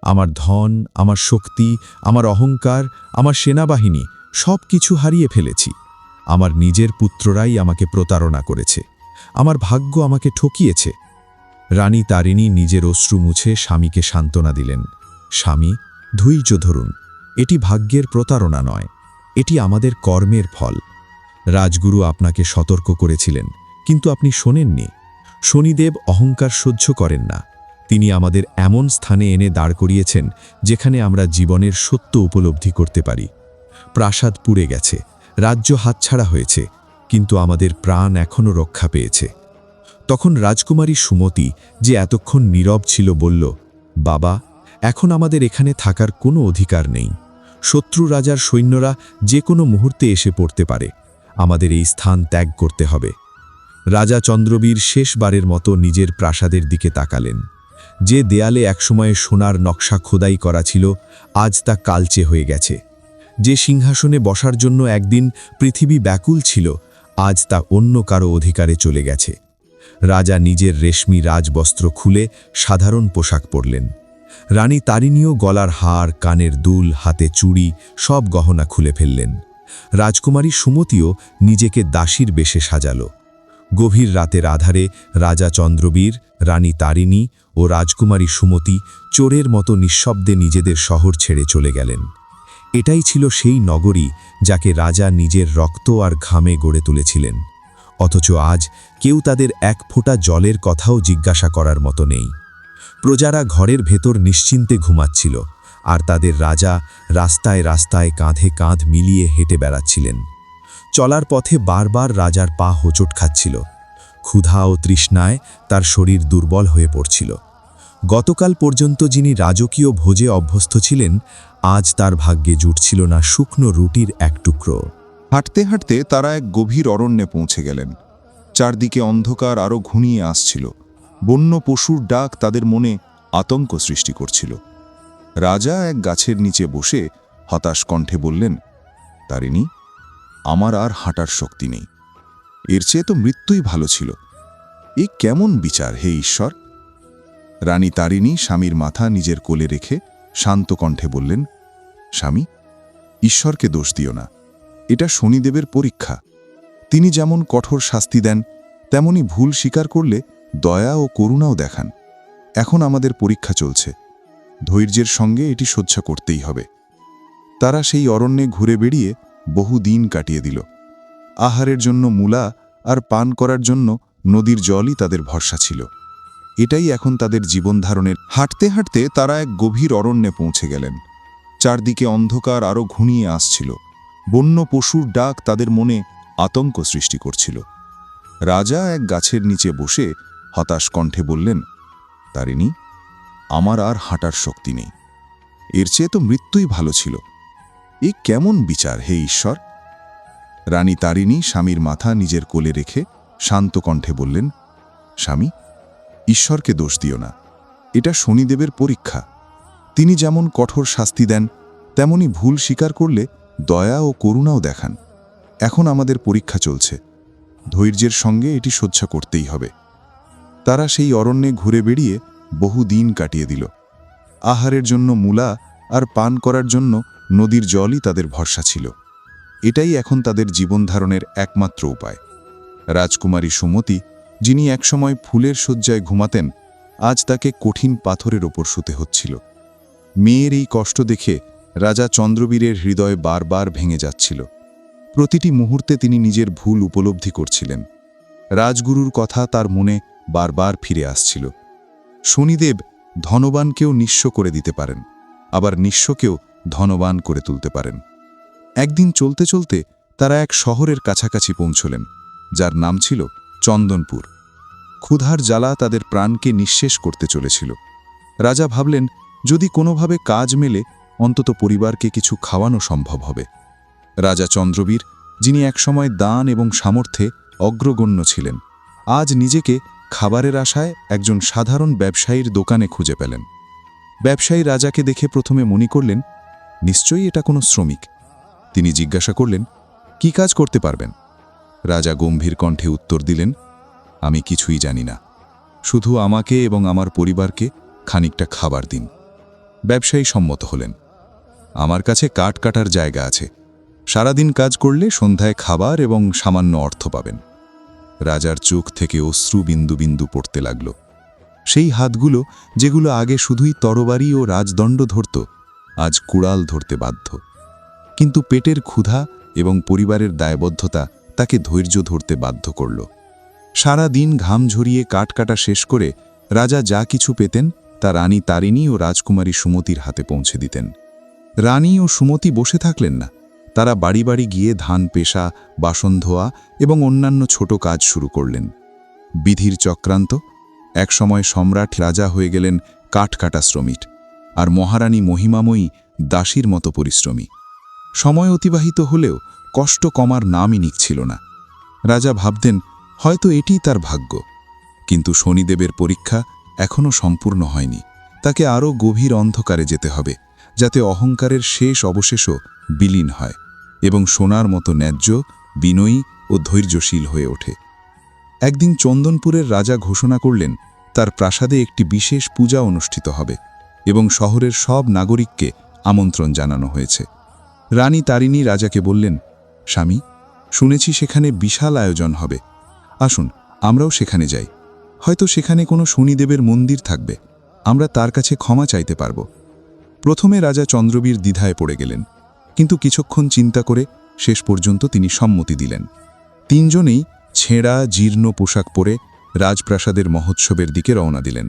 আমার ধন, আমার শক্তি, আমার অহংকার, আমার সেনাবাহিনী সব কিছু হারিয়ে ফেলেছি। আমার নিজের পুত্ররাই আমাকে প্রতারণা করেছে। আমার ভাগ্য আমাকে ঠকিয়েছে। রানী তারিণী নিজের অশ্রু মুছে স্বামীকে সান্ত্বনা দিলেন। স্বামী, ধৈর্য ধরুন। এটি ভাগ্যের প্রতারণা নয়, এটি আমাদের কর্মের ফল। রাজগুরু আপনাকে সতর্ক করেছিলেন, কিন্তু আপনি শোনেননি। শনিদেব অহংকার সহ্য করেন না। তিনি আমাদের এমন স্থানে এনে দাঁড় করিয়েছেন যেখানে আমরা জীবনের সত্য উপলব্ধি করতে পারি। প্রাসাদ পুড়ে গেছে, রাজ্য হাতছাড়া হয়েছে, কিন্তু আমাদের প্রাণ এখনও রক্ষা পেয়েছে। তখন রাজকুমারী সুমতি, যে এতক্ষণ নীরব ছিল, বলল, বাবা, এখন আমাদের এখানে থাকার কোনো অধিকার নেই। শত্রু রাজার সৈন্যরা যে কোনো মুহূর্তে এসে পড়তে পারে। আমাদের এই স্থান ত্যাগ করতে হবে। রাজা চন্দ্রবীর শেষবারের মতো নিজের প্রাসাদের দিকে তাকালেন। যে দেয়ালে একসময় সোনার নকশা খোদাই করা ছিল, আজ তা কালচে হয়ে গেছে। যে সিংহাসনে বসার জন্য একদিন পৃথিবী ব্যাকুল ছিল, আজ তা অন্য কারো অধিকারে চলে গেছে। রাজা নিজের রেশমি রাজবস্ত্র খুলে সাধারণ পোশাক পরলেন। রানী তারিণীও গলার হার, কানের দুল, হাতে চুড়ি সব গহনা খুলে ফেললেন। রাজকুমারী সুমতিও নিজেকে দাসীর বেশে সাজালো। গভীর রাতের আধারে রাজা চন্দ্রবীর, রানী তারিণী ও রাজকুমারী সুমতি চোরের মতো নিঃশব্দে নিজেদের শহর ছেড়ে চলে গেলেন। এটাই ছিল সেই নগরী যাকে রাজা নিজের রক্ত আর ঘামে গড়ে তুলেছিলেন। অথচ আজ কেউ তাদের এক ফোঁটা জলের কথাও জিজ্ঞাসা করার মতো নেই। প্রজারা ঘরের ভেতর নিশ্চিন্তে ঘুমাচ্ছিল, আর তাদের রাজা রাস্তায় রাস্তায় কাঁধে কাঁধ মিলিয়ে হেঁটে বেড়াচ্ছিলেন। চলার পথে বারবার রাজার পা হোঁচট খাচ্ছিল। ক্ষুধা ও তৃষ্ণায় তার শরীর দুর্বল হয়ে পড়ছিল। গতকাল পর্যন্ত যিনি রাজকীয় ভোজে অভ্যস্ত ছিলেন, আজ তার ভাগ্যে জুটছিল না শুকনো রুটির এক টুকরো। হাঁটতে হাঁটতে তারা এক গভীর অরণ্যে পৌঁছে গেলেন। চারদিকে অন্ধকার আরও ঘনিয়ে আসছিল। বন্য পশুর ডাক তাদের মনে আতঙ্ক সৃষ্টি করছিল। রাজা এক গাছের নিচে বসে হতাশ কণ্ঠে বললেন, তারিণী, আমার আর হাঁটার শক্তি নেই। এর চেয়ে তো মৃত্যুই ভালো ছিল। এ কেমন বিচার, হে ঈশ্বর! রানী তারিণী স্বামীর মাথা নিজের কোলে রেখে শান্ত কণ্ঠে বললেন, স্বামী, ঈশ্বরকে দোষ দিও না। এটা শনিদেবের পরীক্ষা। তিনি যেমন কঠোর শাস্তি দেন, তেমনি ভুল স্বীকার করলে দয়া ও করুণাও দেখান। এখন আমাদের পরীক্ষা চলছে। ধৈর্যের সঙ্গে এটি সহ্য করতেই হবে। তারা সেই অরণ্যে ঘুরে বেড়িয়ে বহু দিন কাটিয়ে দিল। আহারের জন্য মূলা আর পান করার জন্য নদীর জলই তাদের ভরসা ছিল। এটাই এখন তাদের জীবনধারণের। হাঁটতে হাঁটতে তারা এক গভীর অরণ্যে পৌঁছে গেলেন। চারদিকে অন্ধকার আরও ঘুনিয়ে আসছিল। বন্য পশুর ডাক তাদের মনে আতঙ্ক সৃষ্টি করছিল। রাজা এক গাছের নিচে বসে হতাশ কণ্ঠে বললেন, তারিণী, আমার আর হাঁটার শক্তি নেই। এর চেয়ে তো মৃত্যুই ভালো ছিল। এ কেমন বিচার, হে ঈশ্বর! রানী তারিণী স্বামীর মাথা নিজের কোলে রেখে শান্ত কণ্ঠে বললেন, স্বামী, ঈশ্বরকে দোষ দিও না। এটা শনিদেবের পরীক্ষা। তিনি যেমন কঠোর শাস্তি দেন, তেমনি ভুল স্বীকার করলে দয়া ও করুণাও দেখান। এখন আমাদের পরীক্ষা চলছে। ধৈর্যের সঙ্গে এটি সহ্য করতেই হবে। তারা সেই অরণ্যে ঘুরে বেড়িয়ে বহু দিন কাটিয়ে দিল। আহারের জন্য মূলা আর পান করার জন্য নদীর জলই তাদের ভরসা ছিল। এটাই এখন তাদের জীবনধারণের একমাত্র উপায়। রাজকুমারী সুমতি, যিনি একসময় ফুলের শয্যায় ঘুমাতেন, আজ তাকে কঠিন পাথরের ওপর শুতে হচ্ছিল। মেয়ের এই কষ্ট দেখে রাজা চন্দ্রবীরের হৃদয় বারবার ভেঙে যাচ্ছিল। প্রতিটি মুহূর্তে তিনি নিজের ভুল উপলব্ধি করছিলেন। রাজগুরুর কথা তার মনে বারবার ফিরে আসছিল। শনিদেব ধনবানকেও নিঃস্ব করে দিতে পারেন, আবার নিঃস্বকেও ধনবান করে তুলতে পারেন। একদিন চলতে চলতে তারা এক শহরের কাছাকাছি পৌঁছলেন, যার নাম ছিল চন্দনপুর। ক্ষুধার জ্বালা তাদের প্রাণকে নিঃশেষ করতে চলেছিল। রাজা ভাবলেন, যদি কোনোভাবে কাজ মেলে অন্তত পরিবারকে কিছু খাওয়ানো সম্ভব হবে। রাজা চন্দ্রবীর, যিনি একসময় দান এবং সামর্থ্যে অগ্রগণ্য ছিলেন, আজ নিজেকে খাবারের আশায় একজন সাধারণ ব্যবসায়ীর দোকানে খুঁজে পেলেন। ব্যবসায়ী রাজাকে দেখে প্রথমে মনে করলেন, নিশ্চয়ই এটা কোনো শ্রমিক। তিনি জিজ্ঞাসা করলেন, কি কাজ করতে পারবেন? রাজা গম্ভীর কণ্ঠে উত্তর দিলেন, আমি কিছুই জানি না। শুধু আমাকে এবং আমার পরিবারকে খানিকটা খাবার দিন। ব্যবসায়ী সম্মত হলেন। আমার কাছে কাঠ কাটার জায়গা আছে। সারাদিন কাজ করলে সন্ধ্যায় খাবার এবং সামান্য অর্থ পাবেন। রাজার চোখ থেকে অশ্রু বিন্দু বিন্দু পড়তে লাগল। সেই হাতগুলো, যেগুলো আগে শুধুই তরবারি ও রাজদণ্ড ধরত, আজ কুড়াল ধরতে বাধ্য। কিন্তু পেটের ক্ষুধা এবং পরিবারের দায়বদ্ধতা তাকে ধৈর্য ধরতে বাধ্য করল। সারা দিন ঘাম ঝরিয়ে কাঠ কাটা শেষ করে রাজা যা কিছু পেতেন তা রানী তারিণী ও রাজকুমারী সুমতির হাতে পৌঁছে দিতেন। রানী ও সুমতি বসে থাকলেন না। তারা বাড়ি বাড়ি গিয়ে ধান পেশা, বাসন ধোয়া এবং অন্যান্য ছোট কাজ শুরু করলেন। বিধির চক্রান্ত, একসময় সম্রাট রাজা হয়ে গেলেন কাঠ কাটা শ্রমিক, আর মহারানী মহিমাময়ী দাসীর মতো পরিশ্রমী। সময় অতিবাহিত হলেও কষ্ট কমার নামই নিচ্ছিল না। রাজা ভাবতেন, হয়তো এটিই তার ভাগ্য। কিন্তু শনিদেবের পরীক্ষা এখনও সম্পূর্ণ হয়নি। তাকে আরও গভীর অন্ধকারে যেতে হবে, যাতে অহংকারের শেষ অবশেষও বিলীন হয় এবং সোনার মতো ন্যায্য, বিনয়ী ও ধৈর্যশীল হয়ে ওঠে। একদিন চন্দনপুরের রাজা ঘোষণা করলেন, তার প্রাসাদে একটি বিশেষ পূজা অনুষ্ঠিত হবে এবং শহরের সব নাগরিককে আমন্ত্রণ জানানো হয়েছে। রানী তারিণী রাজাকে বললেন, স্বামী, শুনেছি সেখানে বিশাল আয়োজন হবে। আসুন, আমরাও সেখানে যাই। হয়তো সেখানে কোনো শনিদেবের মন্দির থাকবে। আমরা তার কাছে ক্ষমা চাইতে পারব। প্রথমে রাজা চন্দ্রবীর দ্বিধায় পড়ে গেলেন, কিন্তু কিছুক্ষণ চিন্তা করে শেষ পর্যন্ত তিনি সম্মতি দিলেন। তিনজনেই ছেঁড়া জীর্ণ পোশাক পরে রাজপ্রাসাদের মহোৎসবের দিকে রওনা দিলেন।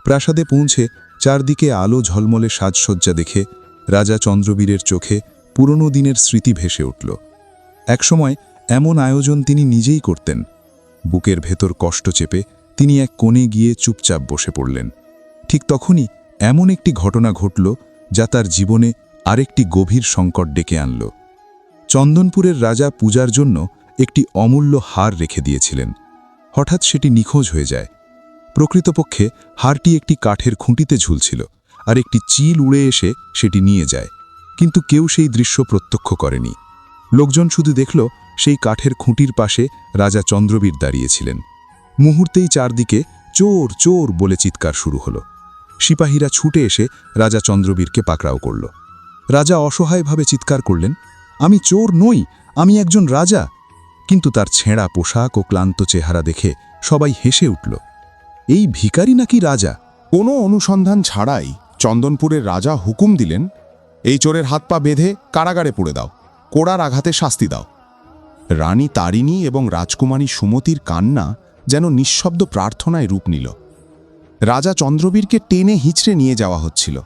প্রাসাদে পৌঁছে চারদিকে আলো ঝলমলে সাজসজ্জা দেখে রাজা চন্দ্রবীরের চোখে পুরনো দিনের স্মৃতি ভেসে উঠল। একসময় এমন আয়োজন তিনি নিজেই করতেন। বুকের ভেতর কষ্ট চেপে তিনি এক কোণে গিয়ে চুপচাপ বসে পড়লেন। ঠিক তখনই এমন একটি ঘটনা ঘটল যা তার জীবনে আরেকটি গভীর সংকট ডেকে আনল। চন্দনপুরের রাজা পূজার জন্য একটি অমূল্য হার রেখে দিয়েছিলেন। হঠাৎ সেটি নিখোঁজ হয়ে যায়। প্রকৃতপক্ষে হারটি একটি কাঠের খুঁটিতে ঝুলছিল, আর একটি চিল উড়ে এসে সেটি নিয়ে যায়। কিন্তু কেউ সেই দৃশ্য প্রত্যক্ষ করেনি। লোকজন শুধু দেখল সেই কাঠের খুঁটির পাশে রাজা চন্দ্রবীর দাঁড়িয়েছিলেন। মুহূর্তেই চারদিকে চোর চোর বলে চিৎকার শুরু হলো। সিপাহীরা ছুটে এসে রাজা চন্দ্রবীরকে পাকড়াও করল। রাজা অসহায়ভাবে চিৎকার করলেন, আমি চোর নই, আমি একজন রাজা। কিন্তু তার ছেঁড়া পোশাক ও ক্লান্ত চেহারা দেখে সবাই হেসে উঠল। এই ভিখারি নাকি রাজা? কোনো অনুসন্ধান ছাড়াই চন্দনপুরের রাজা হুকুম দিলেন, এই চোরের হাত পা বেঁধে কারাগারে পুরে দাও, কোড়ার আঘাতে শাস্তি দাও। রানী তারিণী এবং রাজকুমারী সুমতির কান্না যেন নিঃশব্দ প্রার্থনায় রূপ নিল। রাজা চন্দ্রবীরকে টেনে হিঁচড়ে নিয়ে যাওয়া হচ্ছিল।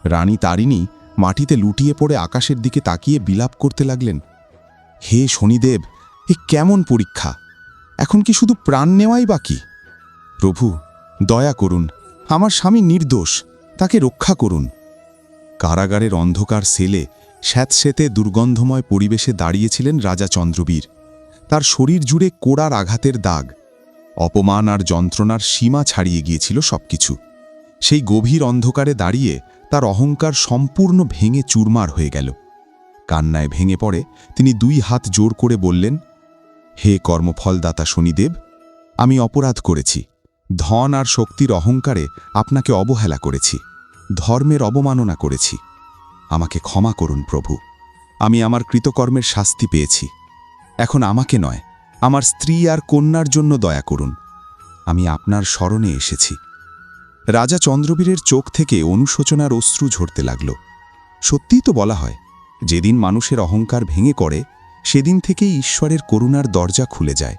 রানী তারিণী মাটিতে লুটিয়ে পড়ে আকাশের দিকে তাকিয়ে বিলাপ করতে লাগলেন। হে শনিদেব, এ কেমন পরীক্ষা! এখন কি শুধু প্রাণ নেওয়াই বাকি? প্রভু, দয়া করুন, আমার স্বামী নির্দোষ, তাকে রক্ষা করুন। কারাগারের অন্ধকার সেলে স্যাঁতস্যাঁতে দুর্গন্ধময় পরিবেশে দাঁড়িয়েছিলেন রাজা চন্দ্রবীর। তার শরীর জুড়ে কোড়ার আঘাতের দাগ, অপমান আর যন্ত্রণার সীমা ছাড়িয়ে গিয়েছিল সবকিছু। সেই গভীর অন্ধকারে দাঁড়িয়ে তার অহংকার সম্পূর্ণ ভেঙে চুরমার হয়ে গেল। কান্নায় ভেঙে পড়ে তিনি 2 হাত জোর করে বললেন, হে কর্মফলদাতা শনিদেব, আমি অপরাধ করেছি। ধন আর শক্তির অহংকারে আপনাকে অবহেলা করেছি, ধর্মের অবমাননা করেছি। আমাকে ক্ষমা করুন প্রভু, আমি আমার কৃতকর্মের শাস্তি পেয়েছি। এখন আমাকে নয়, আমার স্ত্রী আর কন্যার জন্য দয়া করুন। আমি আপনার শরণে এসেছি। রাজা চন্দ্রবীরের চোখ থেকে অনুশোচনার অশ্রু ঝরতে লাগল। সত্যিই তো বলা হয়, যেদিন মানুষের অহংকার ভেঙে পড়ে সেদিন থেকেই ঈশ্বরের করুণার দরজা খুলে যায়।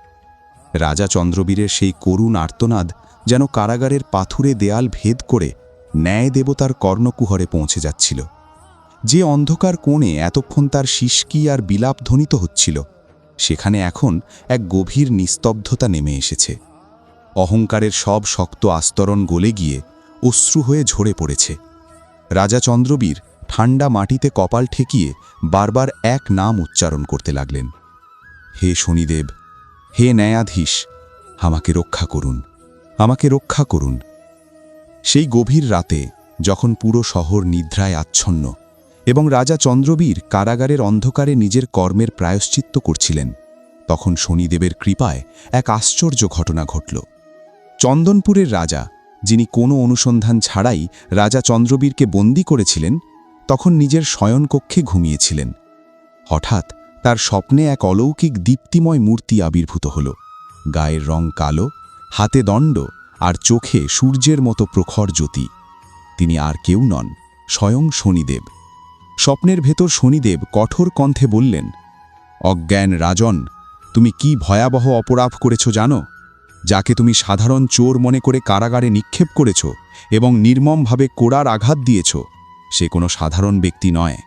রাজা চন্দ্রবীরের সেই করুণ আর্তনাদ যেন কারাগারের পাথুরে দেয়াল ভেদ করে ন্যায় দেবতার কর্ণকুহরে পৌঁছে যাচ্ছিল। যে অন্ধকার কোণে এতক্ষণ তার শিষ্কি আর বিলাপ ধ্বনিত হচ্ছিল, সেখানে এখন এক গভীর নিস্তব্ধতা নেমে এসেছে। অহংকারের সব শক্ত আস্তরণ গলে গিয়ে অশ্রু হয়ে ঝরে পড়েছে। রাজা চন্দ্রবীর ঠান্ডা মাটিতে কপাল ঠেকিয়ে বারবার এক নাম উচ্চারণ করতে লাগলেন, হে শনিদেব, হে ন্যায়াধীশ, আমাকে রক্ষা করুন, আমাকে রক্ষা করুন। সেই গভীর রাতে যখন পুরো শহর নিদ্রায় আচ্ছন্ন এবং রাজা চন্দ্রবীর কারাগারের অন্ধকারে নিজের কর্মের প্রায়শ্চিত্ত করছিলেন, তখন শনিদেবের কৃপায় এক আশ্চর্য ঘটনা ঘটল। চন্দনপুরের রাজা, যিনি কোনো অনুসন্ধান ছাড়াই রাজা চন্দ্রবীরকে বন্দী করেছিলেন, তখন নিজের শয়নকক্ষে ঘুমিয়েছিলেন। হঠাৎ তার স্বপ্নে এক অলৌকিক দীপ্তিময় মূর্তি আবির্ভূত হল। গায়ের রং কালো, হাতে দণ্ড আর চোখে সূর্যের মতো প্রখর জ্যোতি। তিনি আর কেউ নন, স্বয়ং শনিদেব। স্বপ্নের ভেতর শনিদেব কঠোর কণ্ঠে বললেন, অজ্ঞান রাজন, তুমি কি ভয়াবহ অপরাধ করেছ জানো? যাকে তুমি সাধারণ চোর মনে করে কারাগারে নিক্ষেপ করেছ এবং নির্মমভাবে কোড়ার আঘাত দিয়েছ, সে কোনো সাধারণ ব্যক্তি নয়।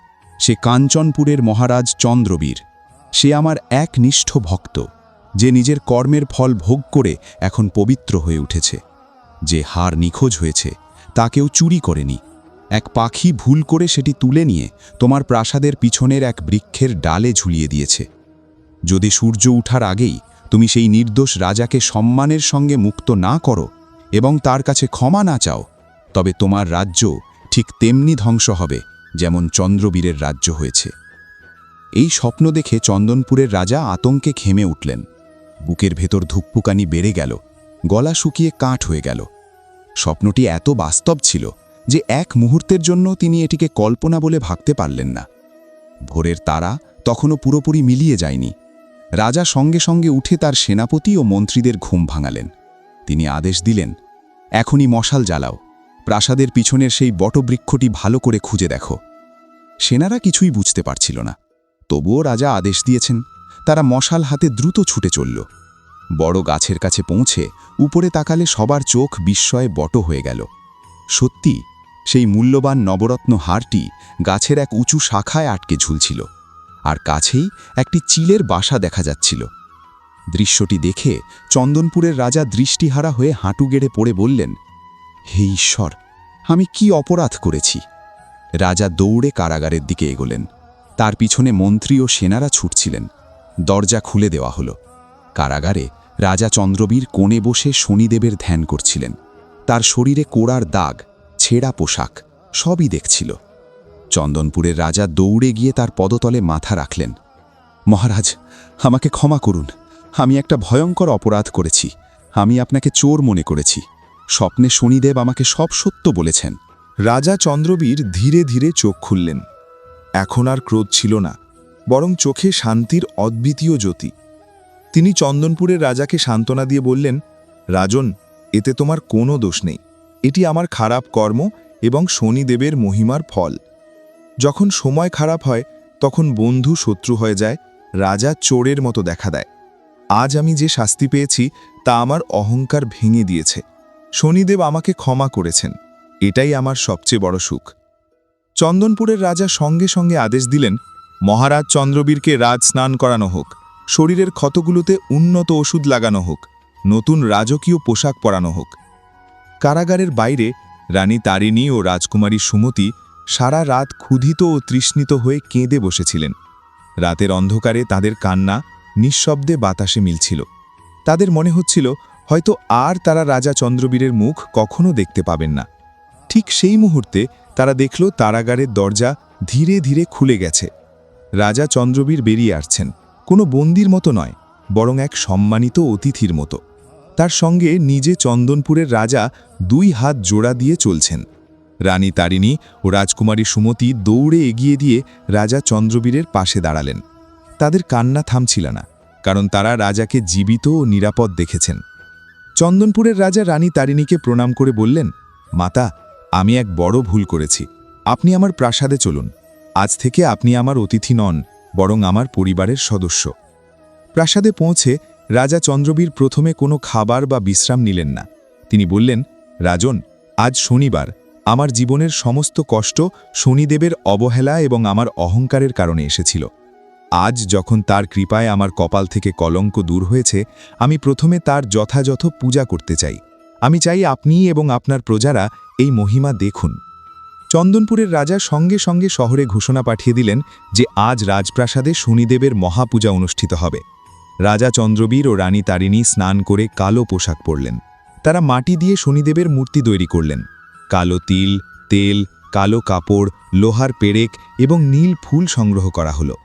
সে কাঞ্চনপুরের মহারাজ চন্দ্রবীর। সে আমার একনিষ্ঠ ভক্ত, যে নিজের কর্মের ফল ভোগ করে এখন পবিত্র হয়ে উঠেছে। যে হার নিখোঁজ হয়েছে তা কেউ চুরি করেনি। এক পাখি ভুল করে সেটি তুলে নিয়ে তোমার প্রাসাদের পিছনের এক বৃক্ষের ডালে ঝুলিয়ে দিয়েছে। যদি সূর্য উঠার আগেই তুমি সেই নির্দোষ রাজাকে সম্মানের সঙ্গে মুক্ত না করো এবং তার কাছে ক্ষমা না চাও, তবে তোমার রাজ্য ঠিক তেমনি ধ্বংস হবে যেমন চন্দ্রবীরের রাজ্য হয়েছে। এই স্বপ্ন দেখে চন্দনপুরের রাজা আতঙ্কে ঘেমে উঠলেন। বুকের ভেতর ধুকপুকানি বেড়ে গেল, গলা শুকিয়ে কাঠ হয়ে গেল। স্বপ্নটি এত বাস্তব ছিল যে এক মুহূর্তের জন্য তিনি এটিকে কল্পনা বলে ভাবতে পারলেন না। ভোরের তারা তখনও পুরোপুরি মিলিয়ে যায়নি। রাজা সঙ্গে সঙ্গে উঠে তার সেনাপতি ও মন্ত্রীদের ঘুম ভাঙালেন। তিনি আদেশ দিলেন, এখনই মশাল জ্বালাও, প্রাসাদের পিছনের সেই বটবৃক্ষটি ভালো করে খুঁজে দেখো। সেনারা কিছুই বুঝতে পারছিল না, তবুও রাজা আদেশ দিয়েছেন। তারা মশাল হাতে দ্রুত ছুটে চলল। বড় গাছের কাছে পৌঁছে উপরে তাকালে সবার চোখ বিস্ময়ে বট হয়ে গেল। সত্যি, সেই মূল্যবান নবরত্ন হারটি গাছের এক উঁচু শাখায় আটকে ঝুলছিল, আর কাছেই একটি চিলের বাসা দেখা যাচ্ছিল। দৃশ্যটি দেখে চন্দনপুরের রাজা দৃষ্টিহারা হয়ে হাঁটু গেড়ে পড়ে বললেন, হে ঈশ্বর, আমি কি অপরাধ করেছি? রাজা দৌড়ে কারাগারের দিকে এগোলেন। তার পিছনে মন্ত্রী ও সেনারা ছুটছিলেন। দরজা খুলে দেওয়া হলো। কারাগারে রাজা চন্দ্রবীর কোণে বসে শনিদেবের ধ্যান করছিলেন। তার শরীরে কোড়ার দাগ, ছেঁড়া পোশাক সবই দেখছিল। চন্দনপুরের রাজা দৌড়ে গিয়ে তার পদতলে মাথা রাখলেন। মহারাজ, আমাকে ক্ষমা করুন, আমি একটা ভয়ঙ্কর অপরাধ করেছি। আমি আপনাকে চোর মনে করেছি। স্বপ্নে শনিদেব আমাকে সব সত্য বলেছেন। রাজা চন্দ্রবীর ধীরে ধীরে চোখ খুললেন। এখন আর ক্রোধ ছিল না, বরং চোখে শান্তির অদ্বিতীয় জ্যোতি। তিনি চন্দনপুরের রাজাকে সান্ত্বনা দিয়ে বললেন, রাজন, এতে তোমার কোনো দোষ নেই। এটি আমার খারাপ কর্ম এবং শনিদেবের মহিমার ফল। যখন সময় খারাপ হয় তখন বন্ধু শত্রু হয়ে যায়, রাজা চোরের মতো দেখা দেয়। আজ আমি যে শাস্তি পেয়েছি তা আমার অহংকার ভেঙে দিয়েছে। শনিদেব আমাকে ক্ষমা করেছেন, এটাই আমার সবচেয়ে বড় সুখ। চন্দনপুরের রাজা সঙ্গে সঙ্গে আদেশ দিলেন, মহারাজ চন্দ্রবীরকে রাজ স্নান করানো হোক, শরীরের ক্ষতগুলোতে উন্নত ওষুধ লাগানো হোক, নতুন রাজকীয় পোশাক পরানো হোক। কারাগারের বাইরে রানী তারিণী ও রাজকুমারী সুমতি সারা রাত ক্ষুধিত ও তৃষ্ণিত হয়ে কেঁদে বসেছিলেন। রাতের অন্ধকারে তাদের কান্না নিঃশব্দে বাতাসে মিলছিল। তাদের মনে হচ্ছিল হয়তো আর তারা রাজা চন্দ্রবীরের মুখ কখনো দেখতে পাবেন না। ঠিক সেই মুহূর্তে তারা দেখল কারাগারের দরজা ধীরে ধীরে খুলে গেছে। রাজা চন্দ্রবীর বেরিয়ে আসছেন, কোনো বন্দির মতো নয়, বরং এক সম্মানিত অতিথির মতো। তার সঙ্গে নিজে চন্দনপুরের রাজা 2 হাত জোড়া দিয়ে চলছেন। রানী তারিণী ও রাজকুমারী সুমতি দৌড়ে এগিয়ে দিয়ে রাজা চন্দ্রবীরের পাশে দাঁড়ালেন। তাদের কান্না থামছিল না, কারণ তারা রাজাকে জীবিত ও নিরাপদ দেখেছেন। চন্দনপুরের রাজা রানী তারিণীকে প্রণাম করে বললেন, মাতা, আমি এক বড় ভুল করেছি, আপনি আমার প্রাসাদে চলুন। আজ থেকে আপনি আমার অতিথি নন, বরং আমার পরিবারের সদস্য। প্রাসাদে পৌঁছে রাজা চন্দ্রবীর প্রথমে কোনো খাবার বা বিশ্রাম নিলেন না। তিনি বললেন, রাজন, আজ শনিবার, আমার জীবনের সমস্ত কষ্ট শনিদেবের অবহেলা এবং আমার অহংকারের কারণে এসেছিল। আজ যখন তার কৃপায় আমার কপাল থেকে কলঙ্ক দূর হয়েছে, আমি প্রথমে তার যথাযথ পূজা করতে চাই। আমি চাই আপনি এবং আপনার প্রজারা এই মহিমা দেখুন। চন্দনপুরের রাজা সঙ্গে সঙ্গে শহরে ঘোষণা পাঠিয়ে দিলেন যে আজ রাজপ্রাসাদে শনিদেবের মহাপূজা অনুষ্ঠিত হবে। রাজা চন্দ্রবীর ও রানী তারিণী স্নান করে কালো পোশাক পরলেন। তারা মাটি দিয়ে শনিদেবের মূর্তি তৈরি করলেন। কালো তিল, তেল, কালো কাপড়, লোহার পেরেক এবং নীল ফুল সংগ্রহ করা হলো।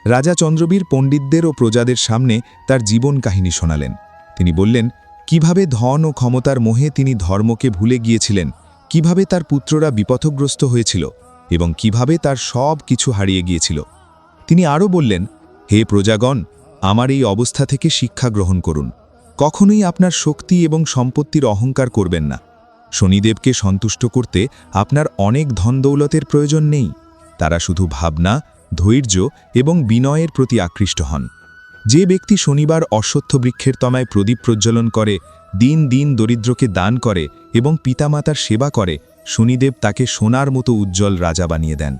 রাজা চন্দ্রবীর পণ্ডিতদের ও প্রজাদের সামনে তার জীবন কাহিনী শোনালেন। তিনি বললেন, কিভাবে ধন ও ক্ষমতার মোহে তিনি ধর্মকে ভুলে গিয়েছিলেন, কিভাবে তার পুত্ররা বিপথগ্রস্ত হয়েছিল এবং কিভাবে তার সব কিছু হারিয়ে গিয়েছিল। তিনি আরও বললেন, হে প্রজাগণ, আমার এই অবস্থা থেকে শিক্ষা গ্রহণ করুন। কখনোই আপনার শক্তি এবং সম্পত্তির অহংকার করবেন না। শনিদেবকে সন্তুষ্ট করতে আপনার অনেক ধনদৌলতের প্রয়োজন নেই। তারা শুধু ভাবনা, ধৈর্য এবং বিনয়ের প্রতি আকৃষ্ট হন। যে ব্যক্তি শনিবার অশ্বত্থ বৃক্ষের তলায় প্রদীপ প্রজ্বলন করে, দিন দিন দরিদ্রকে দান করে এবং পিতামাতার সেবা করে, শনিদেব তাকে সোনার মতো উজ্জ্বল রাজা বানিয়ে দেন।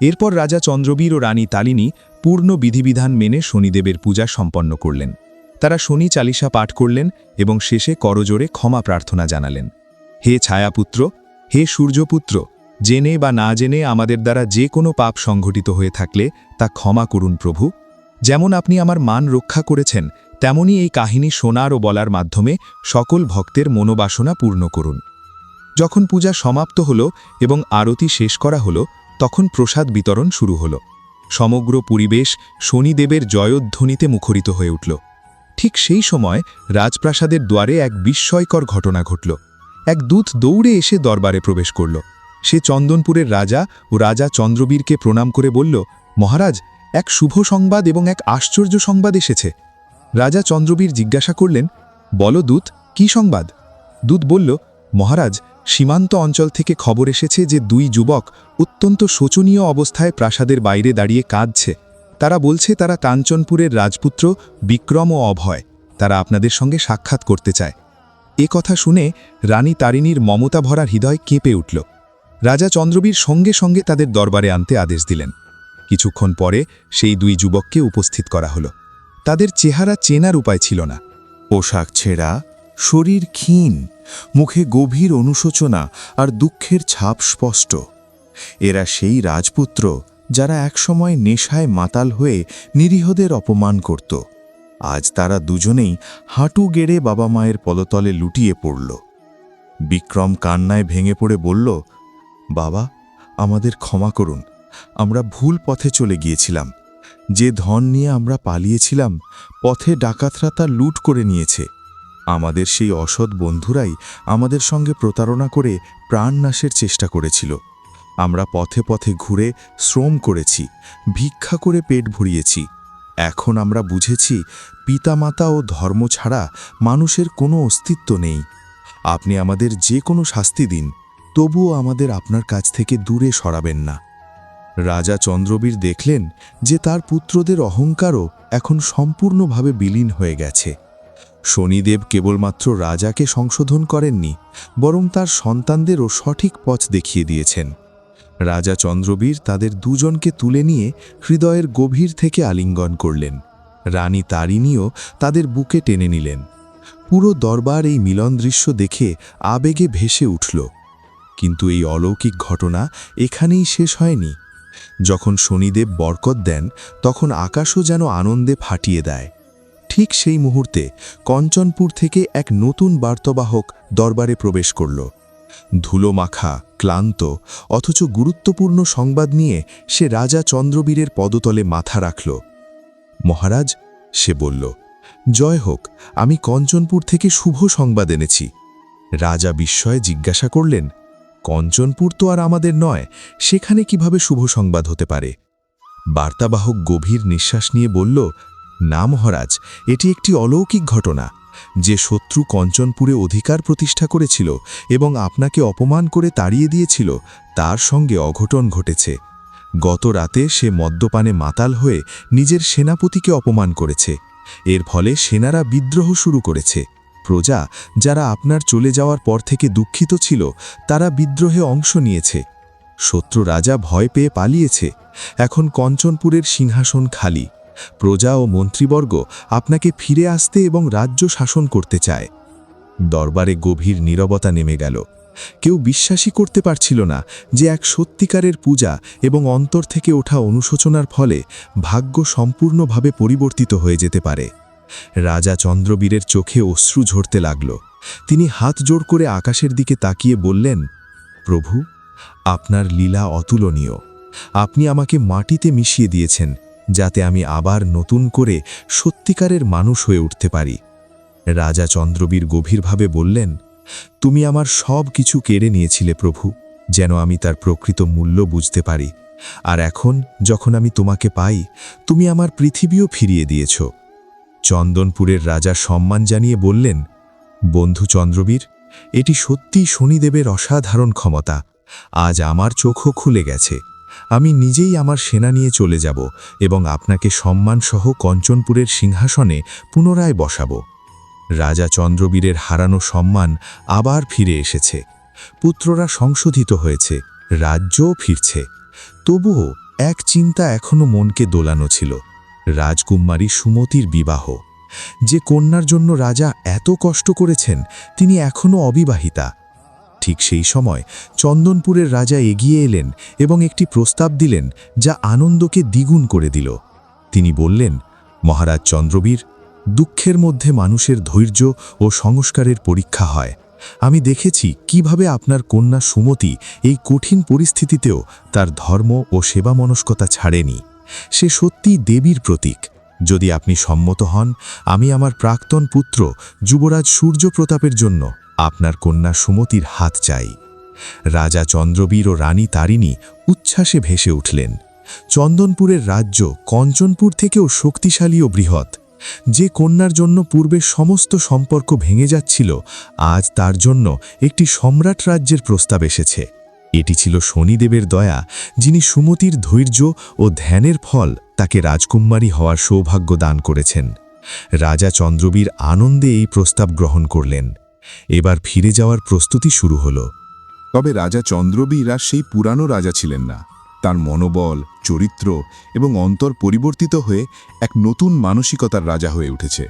এরপর রাজা চন্দ্রবীর ও রানী তালিনী পূর্ণ বিধিবিধান মেনে শনিদেবের পূজা সম্পন্ন করলেন। তারা শনি চালিসা পাঠ করলেন এবং শেষে করজোড়ে ক্ষমা প্রার্থনা জানালেন। হে ছায়াপুত্র, হে সূর্যপুত্র, জেনে বা না জেনে আমাদের দ্বারা যে কোনো পাপ সংঘটিত হয়ে থাকলে তা ক্ষমা করুন প্রভু। যেমন আপনি আমার মান রক্ষা করেছেন, তেমনি এই কাহিনী শোনার ও বলার মাধ্যমে সকল ভক্তের মনোবাসনা পূর্ণ করুন। যখন পূজা সমাপ্ত হল এবং আরতি শেষ করা হলো, তখন প্রসাদ বিতরণ শুরু হলো। সমগ্র পরিবেশ শনিদেবের জয়ধ্বনিতে মুখরিত হয়ে উঠল। ঠিক সেই সময় রাজপ্রাসাদের দ্বারে এক বিস্ময়কর ঘটনা ঘটল। এক দূত দৌড়ে এসে দরবারে প্রবেশ করল। সে চন্দনপুরের রাজা ও রাজা চন্দ্রবীরকে প্রণাম করে বলল, মহারাজ, এক শুভ সংবাদ এবং এক আশ্চর্য সংবাদ এসেছে। রাজা চন্দ্রবীর জিজ্ঞাসা করলেন, বলো দূত, কি সংবাদ? দূত বলল, মহারাজ, সীমান্ত অঞ্চল থেকে খবর এসেছে যে 2 যুবক অত্যন্ত শোচনীয় অবস্থায় প্রাসাদের বাইরে দাঁড়িয়ে কাঁদছে। তারা বলছে তারা কাঞ্চনপুরের রাজপুত্র বিক্রম ও অভয়। তারা আপনাদের সঙ্গে সাক্ষাৎ করতে চায়। এ কথা শুনে রানী তারিণীর মমতা ভরা হৃদয় কেঁপে উঠল। রাজা চন্দ্রবীর সঙ্গে সঙ্গে তাদের দরবারে আনতে আদেশ দিলেন। কিছুক্ষণ পরে সেই 2 যুবককে উপস্থিত করা হলো। তাদের চেহারা চেনার উপায় ছিল না। পোশাক ছেঁড়া, শরীর ক্ষীণ, মুখে গভীর অনুশোচনা আর দুঃখের ছাপ স্পষ্ট। এরা সেই রাজপুত্র যারা একসময় নেশায় মাতাল হয়ে নিরীহদের অপমান করত। আজ তারা দুজনেই হাঁটু গেড়ে বাবা মায়ের পদতলে লুটিয়ে পড়ল। বিক্রম কান্নায় ভেঙে পড়ে বলল, বাবা, আমাদের ক্ষমা করুন, আমরা ভুল পথে চলে গিয়েছিলাম। যে ধন নিয়ে আমরা পালিয়েছিলাম, পথে ডাকাতরা তা লুট করে নিয়েছে। আমাদের সেই অসৎ বন্ধুরাই আমাদের সঙ্গে প্রতারণা করে প্রাণনাশের চেষ্টা করেছিল। আমরা পথে পথে ঘুরে শ্রম করেছি, ভিক্ষা করে পেট ভরিয়েছি। এখন আমরা বুঝেছি পিতামাতা ও ধর্ম ছাড়া মানুষের কোনো অস্তিত্ব নেই। আপনি আমাদের যে কোনো শাস্তি দিন, তবুও আমাদের আপনার কাছ থেকে দূরে সরাবেন না। রাজা চন্দ্রবীর দেখলেন যে তার পুত্রদের অহংকারও এখন সম্পূর্ণভাবে বিলীন হয়ে গেছে। শনিদেব কেবলমাত্র রাজাকে সংশোধন করেননি, বরং তার সন্তানদেরও সঠিক পথ দেখিয়ে দিয়েছেন। রাজা চন্দ্রবীর তাদের দুজনকে তুলে নিয়ে হৃদয়ের গভীর থেকে আলিঙ্গন করলেন। রানী তারিণীও তাদের বুকে টেনে নিলেন। পুরো দরবার এই মিলন দৃশ্য দেখে আবেগে ভেসে উঠল। কিন্তু এই অলৌকিক ঘটনা এখানেই শেষ হয়নি। যখন শনিদেব বরকত দেন, তখন আকাশও যেন আনন্দে ফাটিয়ে দেয়। ঠিক সেই মুহূর্তে কঞ্চনপুর থেকে এক নতুন বার্তাবাহক দরবারে প্রবেশ করল। ধুলোমাখা, ক্লান্ত, অথচ গুরুত্বপূর্ণ সংবাদ নিয়ে সে রাজা চন্দ্রবীরের পদতলে মাথা রাখল। মহারাজ, সে বলল, জয় হোক, আমি কঞ্চনপুর থেকে শুভ সংবাদ এনেছি। রাজা বিস্ময়ে জিজ্ঞাসা করলেন, কঞ্চনপুর তো আর আমাদের নয়, সেখানে কিভাবে শুভ সংবাদ হতে পারে? বার্তাবাহক গভীর নিঃশ্বাস নিয়ে বলল, না মহারাজ, এটি একটি অলৌকিক ঘটনা। যে শত্রু কঞ্চনপুরে অধিকার প্রতিষ্ঠা করেছিল এবং আপনাকে অপমান করে তাড়িয়ে দিয়েছিল, তার সঙ্গে অঘটন ঘটেছে। গত রাতে সে মদ্যপানে মাতাল হয়ে নিজের সেনাপতিকে অপমান করেছে। এর ফলে সেনারা বিদ্রোহ শুরু করেছে। প্রজা, যারা আপনার চলে যাওয়ার পর থেকে দুঃখিত ছিল, তারা বিদ্রোহে অংশ নিয়েছে। শত্রু রাজা ভয় পেয়ে পালিয়েছে। এখন কঞ্চনপুরের সিংহাসন খালি। প্রজা ও মন্ত্রীবর্গ আপনাকে ফিরে আসতে এবং রাজ্য শাসন করতে চায়। দরবারে গভীর নীরবতা নেমে গেল। কেউ বিশ্বাসই করতে পারছিল না যে এক সত্যিকারের পূজা এবং অন্তর থেকে ওঠা অনুশোচনার ফলে ভাগ্য সম্পূর্ণভাবে পরিবর্তিত হয়ে যেতে পারে। রাজা চন্দ্রবীরের চোখে অশ্রু ঝরতে লাগল। তিনি হাত জোড় করে আকাশের দিকে তাকিয়ে বললেন, প্রভু, আপনার লীলা অতুলনীয়। আপনি আমাকে মাটিতে মিশিয়ে দিয়েছেন, যাতে আমি আবার নতুন করে সত্যিকারের মানুষ হয়ে উঠতে পারি। রাজা চন্দ্রবীর গভীরভাবে বললেন, তুমি আমার সব কিছু কেড়ে নিয়েছিলে প্রভু, যেন আমি তার প্রকৃত মূল্য বুঝতে পারি। আর এখন যখন আমি তোমাকে পাই, তুমি আমার পৃথিবীও ফিরিয়ে দিয়েছ। চন্দনপুরের রাজা সম্মান জানিয়ে বললেন, বন্ধু চন্দ্রবীর, এটি সত্যিই শনিদেবের অসাধারণ ক্ষমতা। আজ আমার চোখও খুলে গেছে। আমি নিজেই আমার সেনা নিয়ে চলে যাব এবং আপনাকে সম্মানসহ কঞ্চনপুরের সিংহাসনে পুনরায় বসাব। রাজা চন্দ্রবীরের হারানো সম্মান আবার ফিরে এসেছে। পুত্ররা সংশোধিত হয়েছে, রাজ্যও ফিরছে। তবুও এক চিন্তা এখনো মনকে দোলানো ছিল, রাজকুমারী সুমতির বিবাহ। যে কন্যার জন্য রাজা এত কষ্ট করেছেন, তিনি এখনও অবিবাহিতা। ঠিক সেই সময় চন্দনপুরের রাজা এগিয়ে এলেন এবং একটি প্রস্তাব দিলেন যা আনন্দকে দ্বিগুণ করে দিল। তিনি বললেন, মহারাজ চন্দ্রবীর, দুঃখের মধ্যে মানুষের ধৈর্য ও সংস্কারের পরীক্ষা হয়। আমি দেখেছি কিভাবে আপনার কন্যা সুমতি এই কঠিন পরিস্থিতিতেও তার ধর্ম ও সেবামনস্কতা ছাড়েনি। সে সত্যিই দেবীর প্রতীক। যদি আপনি সম্মত হন, আমি আমার প্রাক্তন পুত্র যুবরাজ সূর্য প্রতাপের জন্য আপনার কন্যা সুমতির হাত চাই। রাজা চন্দ্রবীর ও রানী তারিণী উচ্ছ্বাসে ভেসে উঠলেন। চন্দনপুরের রাজ্য কঞ্চনপুর থেকেও শক্তিশালী ও বৃহৎ। যে কন্যার জন্য পূর্বে সমস্ত সম্পর্ক ভেঙে যাচ্ছিল, আজ তার জন্য একটি সম্রাট রাজ্যের প্রস্তাব এসেছে। এটি ছিল শনিদেবের দয়া, যিনি সুমতির ধৈর্য ও ধ্যানের ফল তাকে রাজকুমারী হওয়ার সৌভাগ্য দান করেছেন। রাজা চন্দ্রবীর আনন্দে এই প্রস্তাব গ্রহণ করলেন। এবার ফিরে যাওয়ার প্রস্তুতি শুরু হল। তবে রাজা চন্দ্রবীর আর সেই পুরানো রাজা ছিলেন না। তার মনোবল, চরিত্র এবং অন্তর পরিবর্তিত হয়ে এক নতুন মানসিকতার রাজা হয়ে উঠেছে।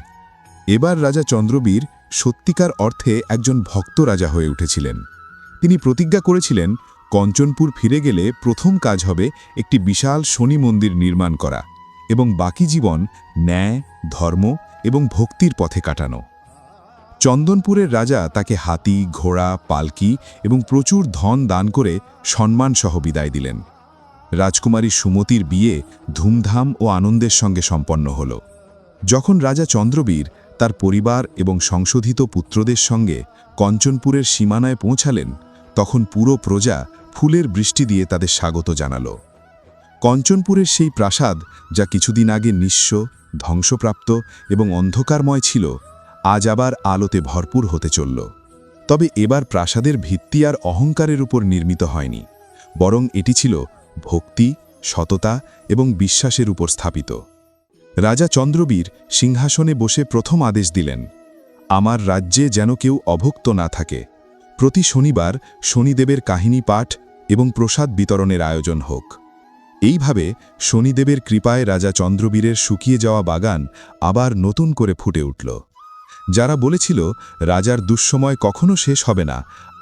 এবার রাজা চন্দ্রবীর সত্যিকার অর্থে একজন ভক্ত রাজা হয়ে উঠেছিলেন। তিনি প্রতিজ্ঞা করেছিলেন, কঞ্চনপুর ফিরে গেলে প্রথম কাজ হবে একটি বিশাল শনি মন্দির নির্মাণ করা এবং বাকি জীবন ন্যায়, ধর্ম এবং ভক্তির পথে কাটানো। চন্দনপুরের রাজা তাকে হাতি, ঘোড়া, পালকি এবং প্রচুর ধন দান করে সম্মানসহ বিদায় দিলেন। রাজকুমারী সুমতির বিয়ে ধুমধাম ও আনন্দের সঙ্গে সম্পন্ন হল। যখন রাজা চন্দ্রবীর তার পরিবার এবং সংশোধিত পুত্রদের সঙ্গে কঞ্চনপুরের সীমানায় পৌঁছালেন, তখন পুরো প্রজা ফুলের বৃষ্টি দিয়ে তাদের স্বাগত জানাল। কঞ্চনপুরের সেই প্রাসাদ, যা কিছুদিন আগে নিঃস্ব, ধ্বংসপ্রাপ্ত এবং অন্ধকারময় ছিল, আজ আবার আলোতে ভরপুর হতে চলল। তবে এবার প্রাসাদের ভিত্তি আর অহংকারের উপর নির্মিত হয়নি, বরং এটি ছিল ভক্তি, সততা এবং বিশ্বাসের উপর স্থাপিত। রাজা চন্দ্রবীর সিংহাসনে বসে প্রথম আদেশ দিলেন, আমার রাজ্যে যেন কেউ অভুক্ত না থাকে। প্রতি শনিবার শনিদেবের কাহিনী পাঠ এবং প্রসাদ বিতরণের আয়োজন হোক। এইভাবে শনিদেবের কৃপায় রাজা চন্দ্রবীরের শুকিয়ে যাওয়া বাগান আবার নতুন করে ফুটে উঠল। যারা বলেছিল রাজার দুঃসময় কখনো শেষ হবে না,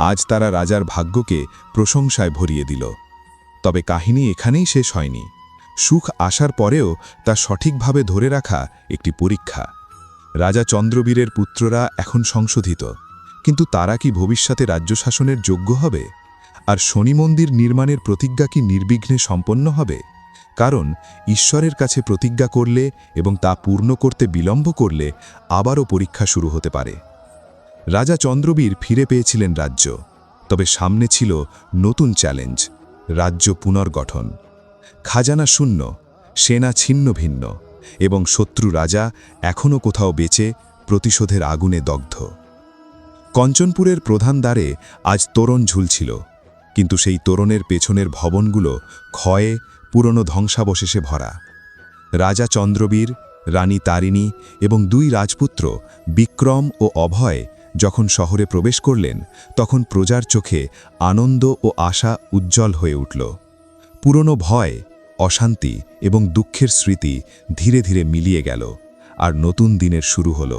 আজ তারা রাজার ভাগ্যকে প্রশংসায় ভরিয়ে দিল। তবে কাহিনী এখানেই শেষ হয়নি। সুখ আসার পরেও তা সঠিকভাবে ধরে রাখা একটি পরীক্ষা। রাজা চন্দ্রবীরের পুত্ররা এখন সংশোধিত, কিন্তু তারা কি ভবিষ্যতে রাজ্য শাসনের যোগ্য হবে? আর শনি মন্দির নির্মাণের প্রতিজ্ঞা কি নির্বিঘ্নে সম্পন্ন হবে? কারণ ঈশ্বরের কাছে প্রতিজ্ঞা করলে এবং তা পূর্ণ করতে বিলম্ব করলে আবারও পরীক্ষা শুরু হতে পারে। রাজা চন্দ্রবীর ফিরে পেয়েছিলেন রাজ্য, তবে সামনে ছিল নতুন চ্যালেঞ্জ, রাজ্য পুনর্গঠন। খাজানা শূন্য, সেনা ছিন্ন ভিন্ন, এবং শত্রু রাজা এখনও কোথাও বেঁচে প্রতিশোধের আগুনে দগ্ধ। কঞ্চনপুরের প্রধান দ্বারে আজ তোরণ ঝুলছিল, কিন্তু সেই তোরণের পেছনের ভবনগুলো ক্ষয়ে পুরনো ধ্বংসাবশেষে ভরা। রাজা চন্দ্রবীর, রানী তারিণী এবং 2 রাজপুত্র বিক্রম ও অভয় যখন শহরে প্রবেশ করলেন, তখন প্রজার চোখে আনন্দ ও আশা উজ্জ্বল হয়ে উঠল। পুরনো ভয়, অশান্তি এবং দুঃখের স্মৃতি ধীরে ধীরে মিলিয়ে গেল, আর নতুন দিনের শুরু হল।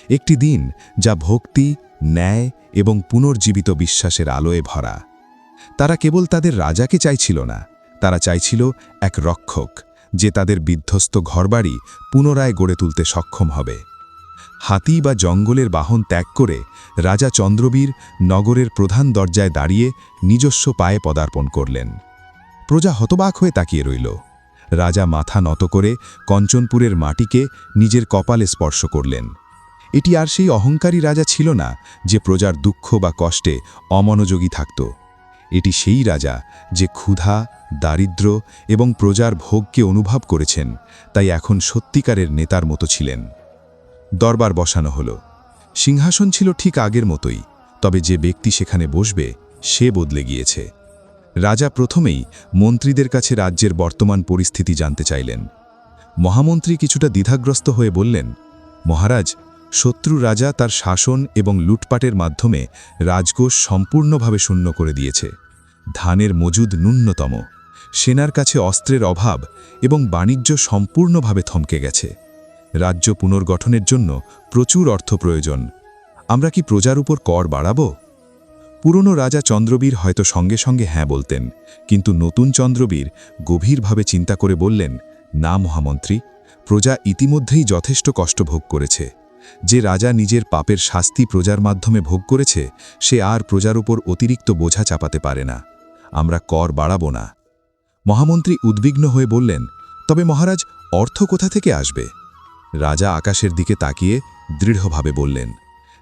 একটি দিন যা ভক্তি, ন্যায় এবং পুনর্জীবিত বিশ্বাসের আলোয় ভরা। তারা কেবল তাদের রাজাকে চাইছিল না, তারা চাইছিল এক রক্ষক, যে তাদের বিধ্বস্ত ঘরবাড়ি পুনরায় গড়ে তুলতে সক্ষম হবে। হাতি বা জঙ্গলের বাহন ত্যাগ করে রাজা চন্দ্রবীর নগরের প্রধান দরজায় দাঁড়িয়ে নিজস্ব পায়ে পদার্পণ করলেন। প্রজা হতবাক হয়ে তাকিয়ে রইল। রাজা মাথা নত করে কঞ্চনপুরের মাটিকে নিজের কপালে স্পর্শ করলেন। এটি আর সেই অহংকারী রাজা ছিল না যে প্রজার দুঃখ বা কষ্টে অমনোযোগী থাকত। এটি সেই রাজা যে ক্ষুধা, দারিদ্র্য এবং প্রজার ভোগকে অনুভব করেছেন, তাই এখন সত্যিকারের নেতার মতো ছিলেন। দরবার বসানো হল। সিংহাসন ছিল ঠিক আগের মতোই, তবে যে ব্যক্তি সেখানে বসবে সে বদলে গিয়েছে। রাজা প্রথমেই মন্ত্রীদের কাছে রাজ্যের বর্তমান পরিস্থিতি জানতে চাইলেন। মহামন্ত্রী কিছুটা দ্বিধাগ্রস্ত হয়ে বললেন, মহারাজ, শত্রু রাজা তার শাসন এবং লুটপাটের মাধ্যমে রাজকোষ সম্পূর্ণভাবে শূন্য করে দিয়েছে। ধানের মজুদ ন্যূনতম, সেনার কাছে অস্ত্রের অভাব এবং বাণিজ্য সম্পূর্ণভাবে থমকে গেছে। রাজ্য পুনর্গঠনের জন্য প্রচুর অর্থ প্রয়োজন। আমরা কি প্রজার উপর কর বাড়াব? পুরনো রাজা চন্দ্রবীর হয়তো সঙ্গে সঙ্গে হ্যাঁ বলতেন, কিন্তু নতুন চন্দ্রবীর গভীরভাবে চিন্তা করে বললেন, না মহামন্ত্রী, প্রজা ইতিমধ্যেই যথেষ্ট কষ্ট ভোগ করেছে। যে রাজা নিজের পাপের শাস্তি প্রজার মাধ্যমে ভোগ করেছে, সে আর প্রজার উপর অতিরিক্ত বোঝা চাপাতে পারে না। আমরা কর বাড়াব না। মহামন্ত্রী উদ্বিগ্ন হয়ে বললেন, তবে মহারাজ, অর্থ কোথা থেকে আসবে? রাজা আকাশের দিকে তাকিয়ে দৃঢ়ভাবে বললেন,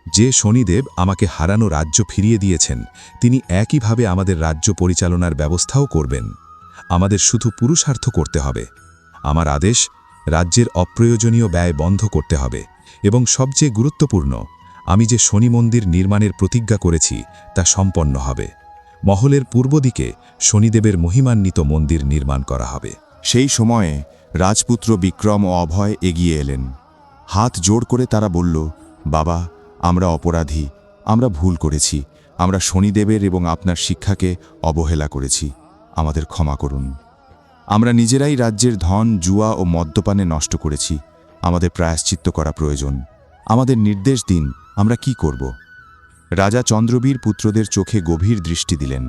যে শনিদেব আমাকে হারানো রাজ্য ফিরিয়ে দিয়েছেন, তিনি একইভাবে আমাদের রাজ্য পরিচালনার ব্যবস্থাও করবেন। আমাদের শুধু পুরুষার্থ করতে হবে। আমার আদেশ, রাজ্যের অপ্রয়োজনীয় ব্যয় বন্ধ করতে হবে, এবং সবচেয়ে গুরুত্বপূর্ণ, আমি যে শনি মন্দির নির্মাণের প্রতিজ্ঞা করেছি তা সম্পন্ন হবে। মহলের পূর্ব দিকে শনিদেবের মহিমান্বিত মন্দির নির্মাণ করা হবে। সেই সময়ে রাজপুত্র বিক্রম ও অভয় এগিয়ে এলেন। হাত জোড় করে তারা বলল, বাবা, আমরা অপরাধী, আমরা ভুল করেছি, আমরা শনিদেবের এবং আপনার শিক্ষাকে অবহেলা করেছি, আমাদের ক্ষমা করুন। আমরা নিজেরাই রাজ্যের ধন, জুয়া ও মদ্যপানে নষ্ট করেছি, আমাদের প্রায়শ্চিত্ত করা প্রয়োজন। আমাদের নির্দেশ দিন, আমরা কি করব? রাজা চন্দ্রবীর পুত্রদের চোখে গভীর দৃষ্টি দিলেন।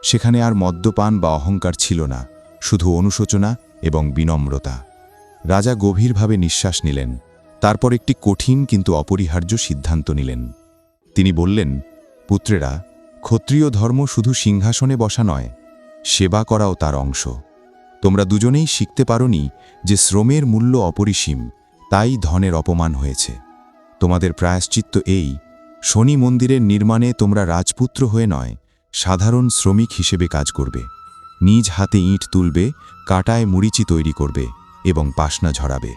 সেখানে আর মদ্যপান বা অহংকার ছিল না, শুধু অনুশোচনা এবং বিনম্রতা। রাজা গভীরভাবে নিঃশ্বাস নিলেন, তারপর একটি কঠিন কিন্তু অপরিহার্য সিদ্ধান্ত নিলেন। তিনি বললেন, পুত্রেরা, ক্ষত্রিয় ধর্ম শুধু সিংহাসনে বসা নয়, সেবা করাও তার অংশ। তোমরা দুজনেই শিখতে পারোনি যে শ্রমের মূল্য অপরিসীম, তাই ধনের অপমান হয়েছে। তোমাদের প্রায়শ্চিত্ত এই, শনি মন্দিরের নির্মাণে তোমরা রাজপুত্র হয়ে নয়, সাধারণ শ্রমিক হিসেবে কাজ করবে। নিজ হাতে ইঁট তুলবে, কাটায় মুড়িচি তৈরি করবে এবং পাশনা ঝরাবে।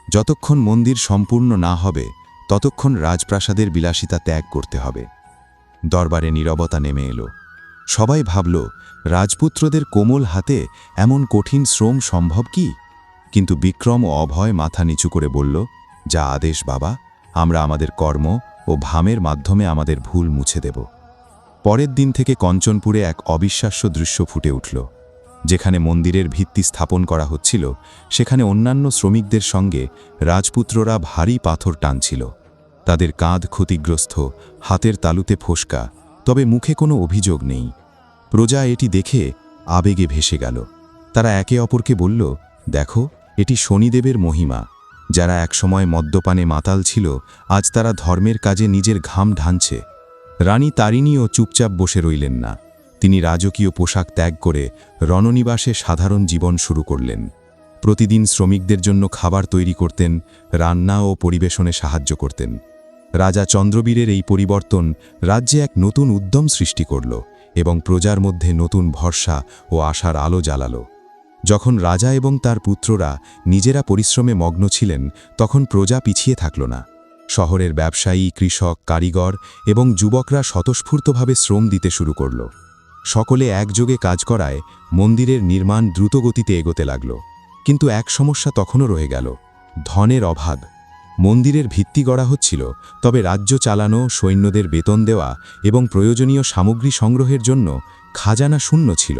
যতক্ষণ মন্দির সম্পূর্ণ না হবে, ততক্ষণ রাজপ্রাসাদের বিলাসিতা ত্যাগ করতে হবে। দরবারে নীরবতা নেমে এলো। সবাই ভাবল, রাজপুত্রদের কোমল হাতে এমন কঠিন শ্রম সম্ভব কি? কিন্তু বিক্রম ও অভয় মাথা নিচু করে বলল, যা আদেশ বাবা, আমরা আমাদের কর্ম ও ও ভামের মাধ্যমে আমাদের ভুল মুছে দেব। পরের দিন থেকে কঞ্চনপুরে এক অবিশ্বাস্য দৃশ্য ফুটে উঠল। যেখানে মন্দিরের ভিত্তি স্থাপন করা হচ্ছিল, সেখানে অন্যান্য শ্রমিকদের সঙ্গে রাজপুত্ররা ভারী পাথর টানছিল। তাদের কাঁধ ক্ষতিগ্রস্ত, হাতের তালুতে ফোসকা, তবে মুখে কোনো অভিযোগ নেই। প্রজা এটি দেখে আবেগে ভেসে গেল। তারা একে অপরকে বলল, দেখো, এটি শনিদেবের মহিমা। যারা একসময় মদ্যপানে মাতাল ছিল, আজ তারা ধর্মের কাজে নিজের ঘাম ঢালছে। রানী তারিণীও চুপচাপ বসে রইলেন না। তিনি রাজকীয় পোশাক ত্যাগ করে রণনিবাসে সাধারণ জীবন শুরু করলেন। প্রতিদিন শ্রমিকদের জন্য খাবার তৈরি করতেন, রান্না ও পরিবেশনে সাহায্য করতেন। রাজা চন্দ্রবীরের এই পরিবর্তন রাজ্যে এক নতুন উদ্যম সৃষ্টি করল এবং প্রজার মধ্যে নতুন ভরসা ও আশার আলো জ্বালালো। যখন রাজা এবং তার পুত্ররা নিজেরা পরিশ্রমে মগ্ন ছিলেন, তখন প্রজা পিছিয়ে থাকল না। শহরের ব্যবসায়ী, কৃষক, কারিগর এবং যুবকরা স্বতঃস্ফূর্তভাবে শ্রম দিতে শুরু করল। সকলে একযোগে কাজ করায় মন্দিরের নির্মাণ দ্রুতগতিতে এগোতে লাগল। কিন্তু এক সমস্যা তখনও রয়ে গেল: ধনের অভাব। মন্দিরের ভিত্তি গড়া হচ্ছিল, তবে রাজ্য চালানো, সৈন্যদের বেতন দেওয়া এবং প্রয়োজনীয় সামগ্রী সংগ্রহের জন্য খাজানা শূন্য ছিল।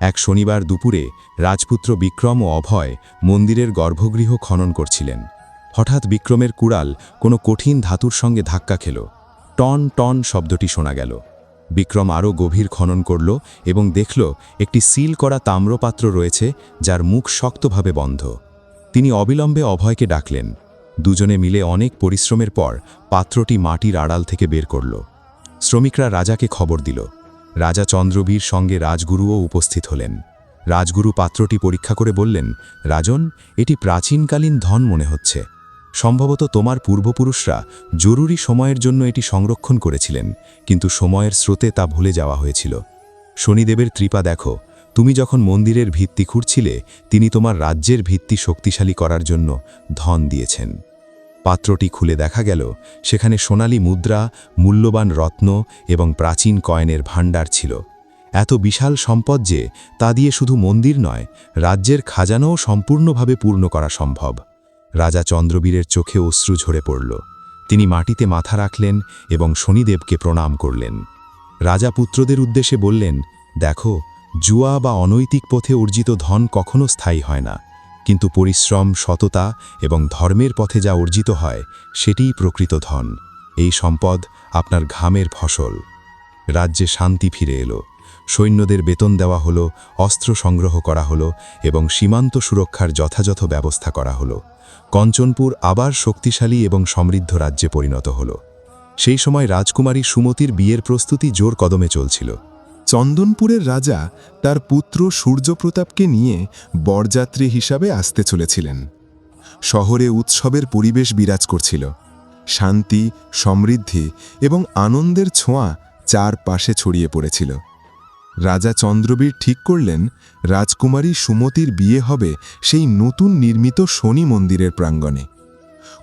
এক শনিবার দুপুরে রাজপুত্র বিক্রম ও অভয় মন্দিরের গর্ভগৃহ খনন করছিলেন। হঠাৎ বিক্রমের কুড়াল কোনো কঠিন ধাতুর সঙ্গে ধাক্কা খেল। টন টন শব্দটি শোনা গেল। বিক্রম আরও গভীর খনন করল এবং দেখল একটি সিল করা তাম্রপাত্র রয়েছে, যার মুখ শক্তভাবে বন্ধ। তিনি অবিলম্বে অভয়কে ডাকলেন। দুজনে মিলে অনেক পরিশ্রমের পর পাত্রটি মাটির আড়াল থেকে বের করল। শ্রমিকরা রাজাকে খবর দিল। রাজা চন্দ্রবীর সঙ্গে রাজগুরুও উপস্থিত হলেন। রাজগুরু পাত্রটি পরীক্ষা করে বললেন, রাজন, এটি প্রাচীনকালীন ধন মনে হচ্ছে। সম্ভবত তোমার পূর্বপুরুষরা জরুরি সময়ের জন্য এটি সংরক্ষণ করেছিলেন, কিন্তু সময়ের স্রোতে তা ভুলে যাওয়া হয়েছিল। শনিদেবের কৃপা দেখো, তুমি যখন মন্দিরের ভিত্তি খুঁড়ছিলে, তিনি তোমার রাজ্যের ভিত্তি শক্তিশালী করার জন্য ধন দিয়েছেন। পাত্রটি খুলে দেখা গেল, সেখানে সোনালী মুদ্রা, মূল্যবান রত্ন এবং প্রাচীন কয়েনের ভাণ্ডার ছিল। এত বিশাল সম্পদ যে তা দিয়ে শুধু মন্দির নয়, রাজ্যের খাজানাও সম্পূর্ণভাবে পূর্ণ করা সম্ভব। রাজা চন্দ্রবীরের চোখে অশ্রু ঝরে পড়ল। তিনি মাটিতে মাথা রাখলেন এবং শনিদেবকে প্রণাম করলেন। রাজা পুত্রদের উদ্দেশ্যে বললেন, দেখো, জুয়া বা অনৈতিক পথে অর্জিত ধন কখনো স্থায়ী হয় না, কিন্তু পরিশ্রম, সততা এবং ধর্মের পথে যা অর্জিত হয়, সেটিই প্রকৃত ধন। এই সম্পদ আপনার ঘামের ফসল। রাজ্যে শান্তি ফিরে এলো। সৈন্যদের বেতন দেওয়া হলো, অস্ত্র সংগ্রহ করা হলো এবং সীমান্ত সুরক্ষার যথাযথ ব্যবস্থা করা হলো। কঞ্চনপুর আবার শক্তিশালী এবং সমৃদ্ধ রাজ্যে পরিণত হল। সেই সময় রাজকুমারী সুমতির বিয়ের প্রস্তুতি জোর কদমে চলছিল। চন্দনপুরের রাজা তার পুত্র সূর্যপ্রতাপকে নিয়ে বরযাত্রী হিসাবে আসতে চলেছিলেন। শহরে উৎসবের পরিবেশ বিরাজ করছিল। শান্তি, সমৃদ্ধি এবং আনন্দের ছোঁয়া চারপাশে ছড়িয়ে পড়েছিল। রাজা চন্দ্রবীর ঠিক করলেন, রাজকুমারী সুমতির বিয়ে হবে সেই নতুন নির্মিত শনি মন্দিরের প্রাঙ্গণে।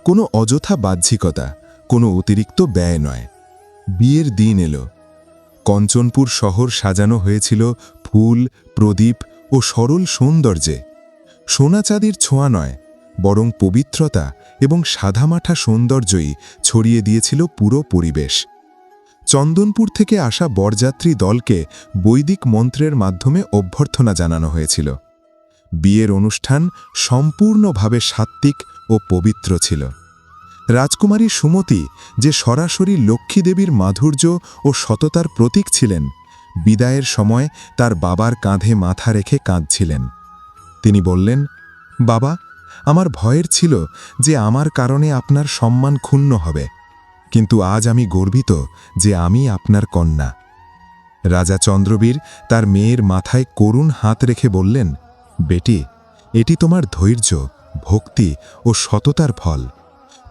কোনো অযথা বাহ্যিকতা, কোনো অতিরিক্ত ব্যয় নয়। বিয়ের দিন এলো। কঞ্চনপুর শহর সাজানো হয়েছিল ফুল, প্রদীপ ও সরল সৌন্দর্যে। সোনা চাঁদির ছোঁয়া নয়, বরং পবিত্রতা এবং সাদামাঠা সৌন্দর্যই ছড়িয়ে দিয়েছিল পুরো পরিবেশ। চন্দনপুর থেকে আসা বরযাত্রী দলকে বৈদিক মন্ত্রের মাধ্যমে অভ্যর্থনা জানানো হয়েছিল। বিয়ের অনুষ্ঠান সম্পূর্ণভাবে সাত্ত্বিক ও পবিত্র ছিল। রাজকুমারী সুমতি, যে সরাসরি লক্ষ্মী দেবীর মাধুর্য ও সততার প্রতীক ছিলেন, বিদায়ের সময় তার বাবার কাঁধে মাথা রেখে কাঁদছিলেন। তিনি বললেন, বাবা, আমার ভয়ের ছিল যে আমার কারণে আপনার সম্মান ক্ষুণ্ণ হবে, কিন্তু আজ আমি গর্বিত যে আমি আপনার কন্যা। রাজা চন্দ্রবীর তার মেয়ের মাথায় করুণ হাত রেখে বললেন, বেটি, এটি তোমার ধৈর্য, ভক্তি ও সততার ফল।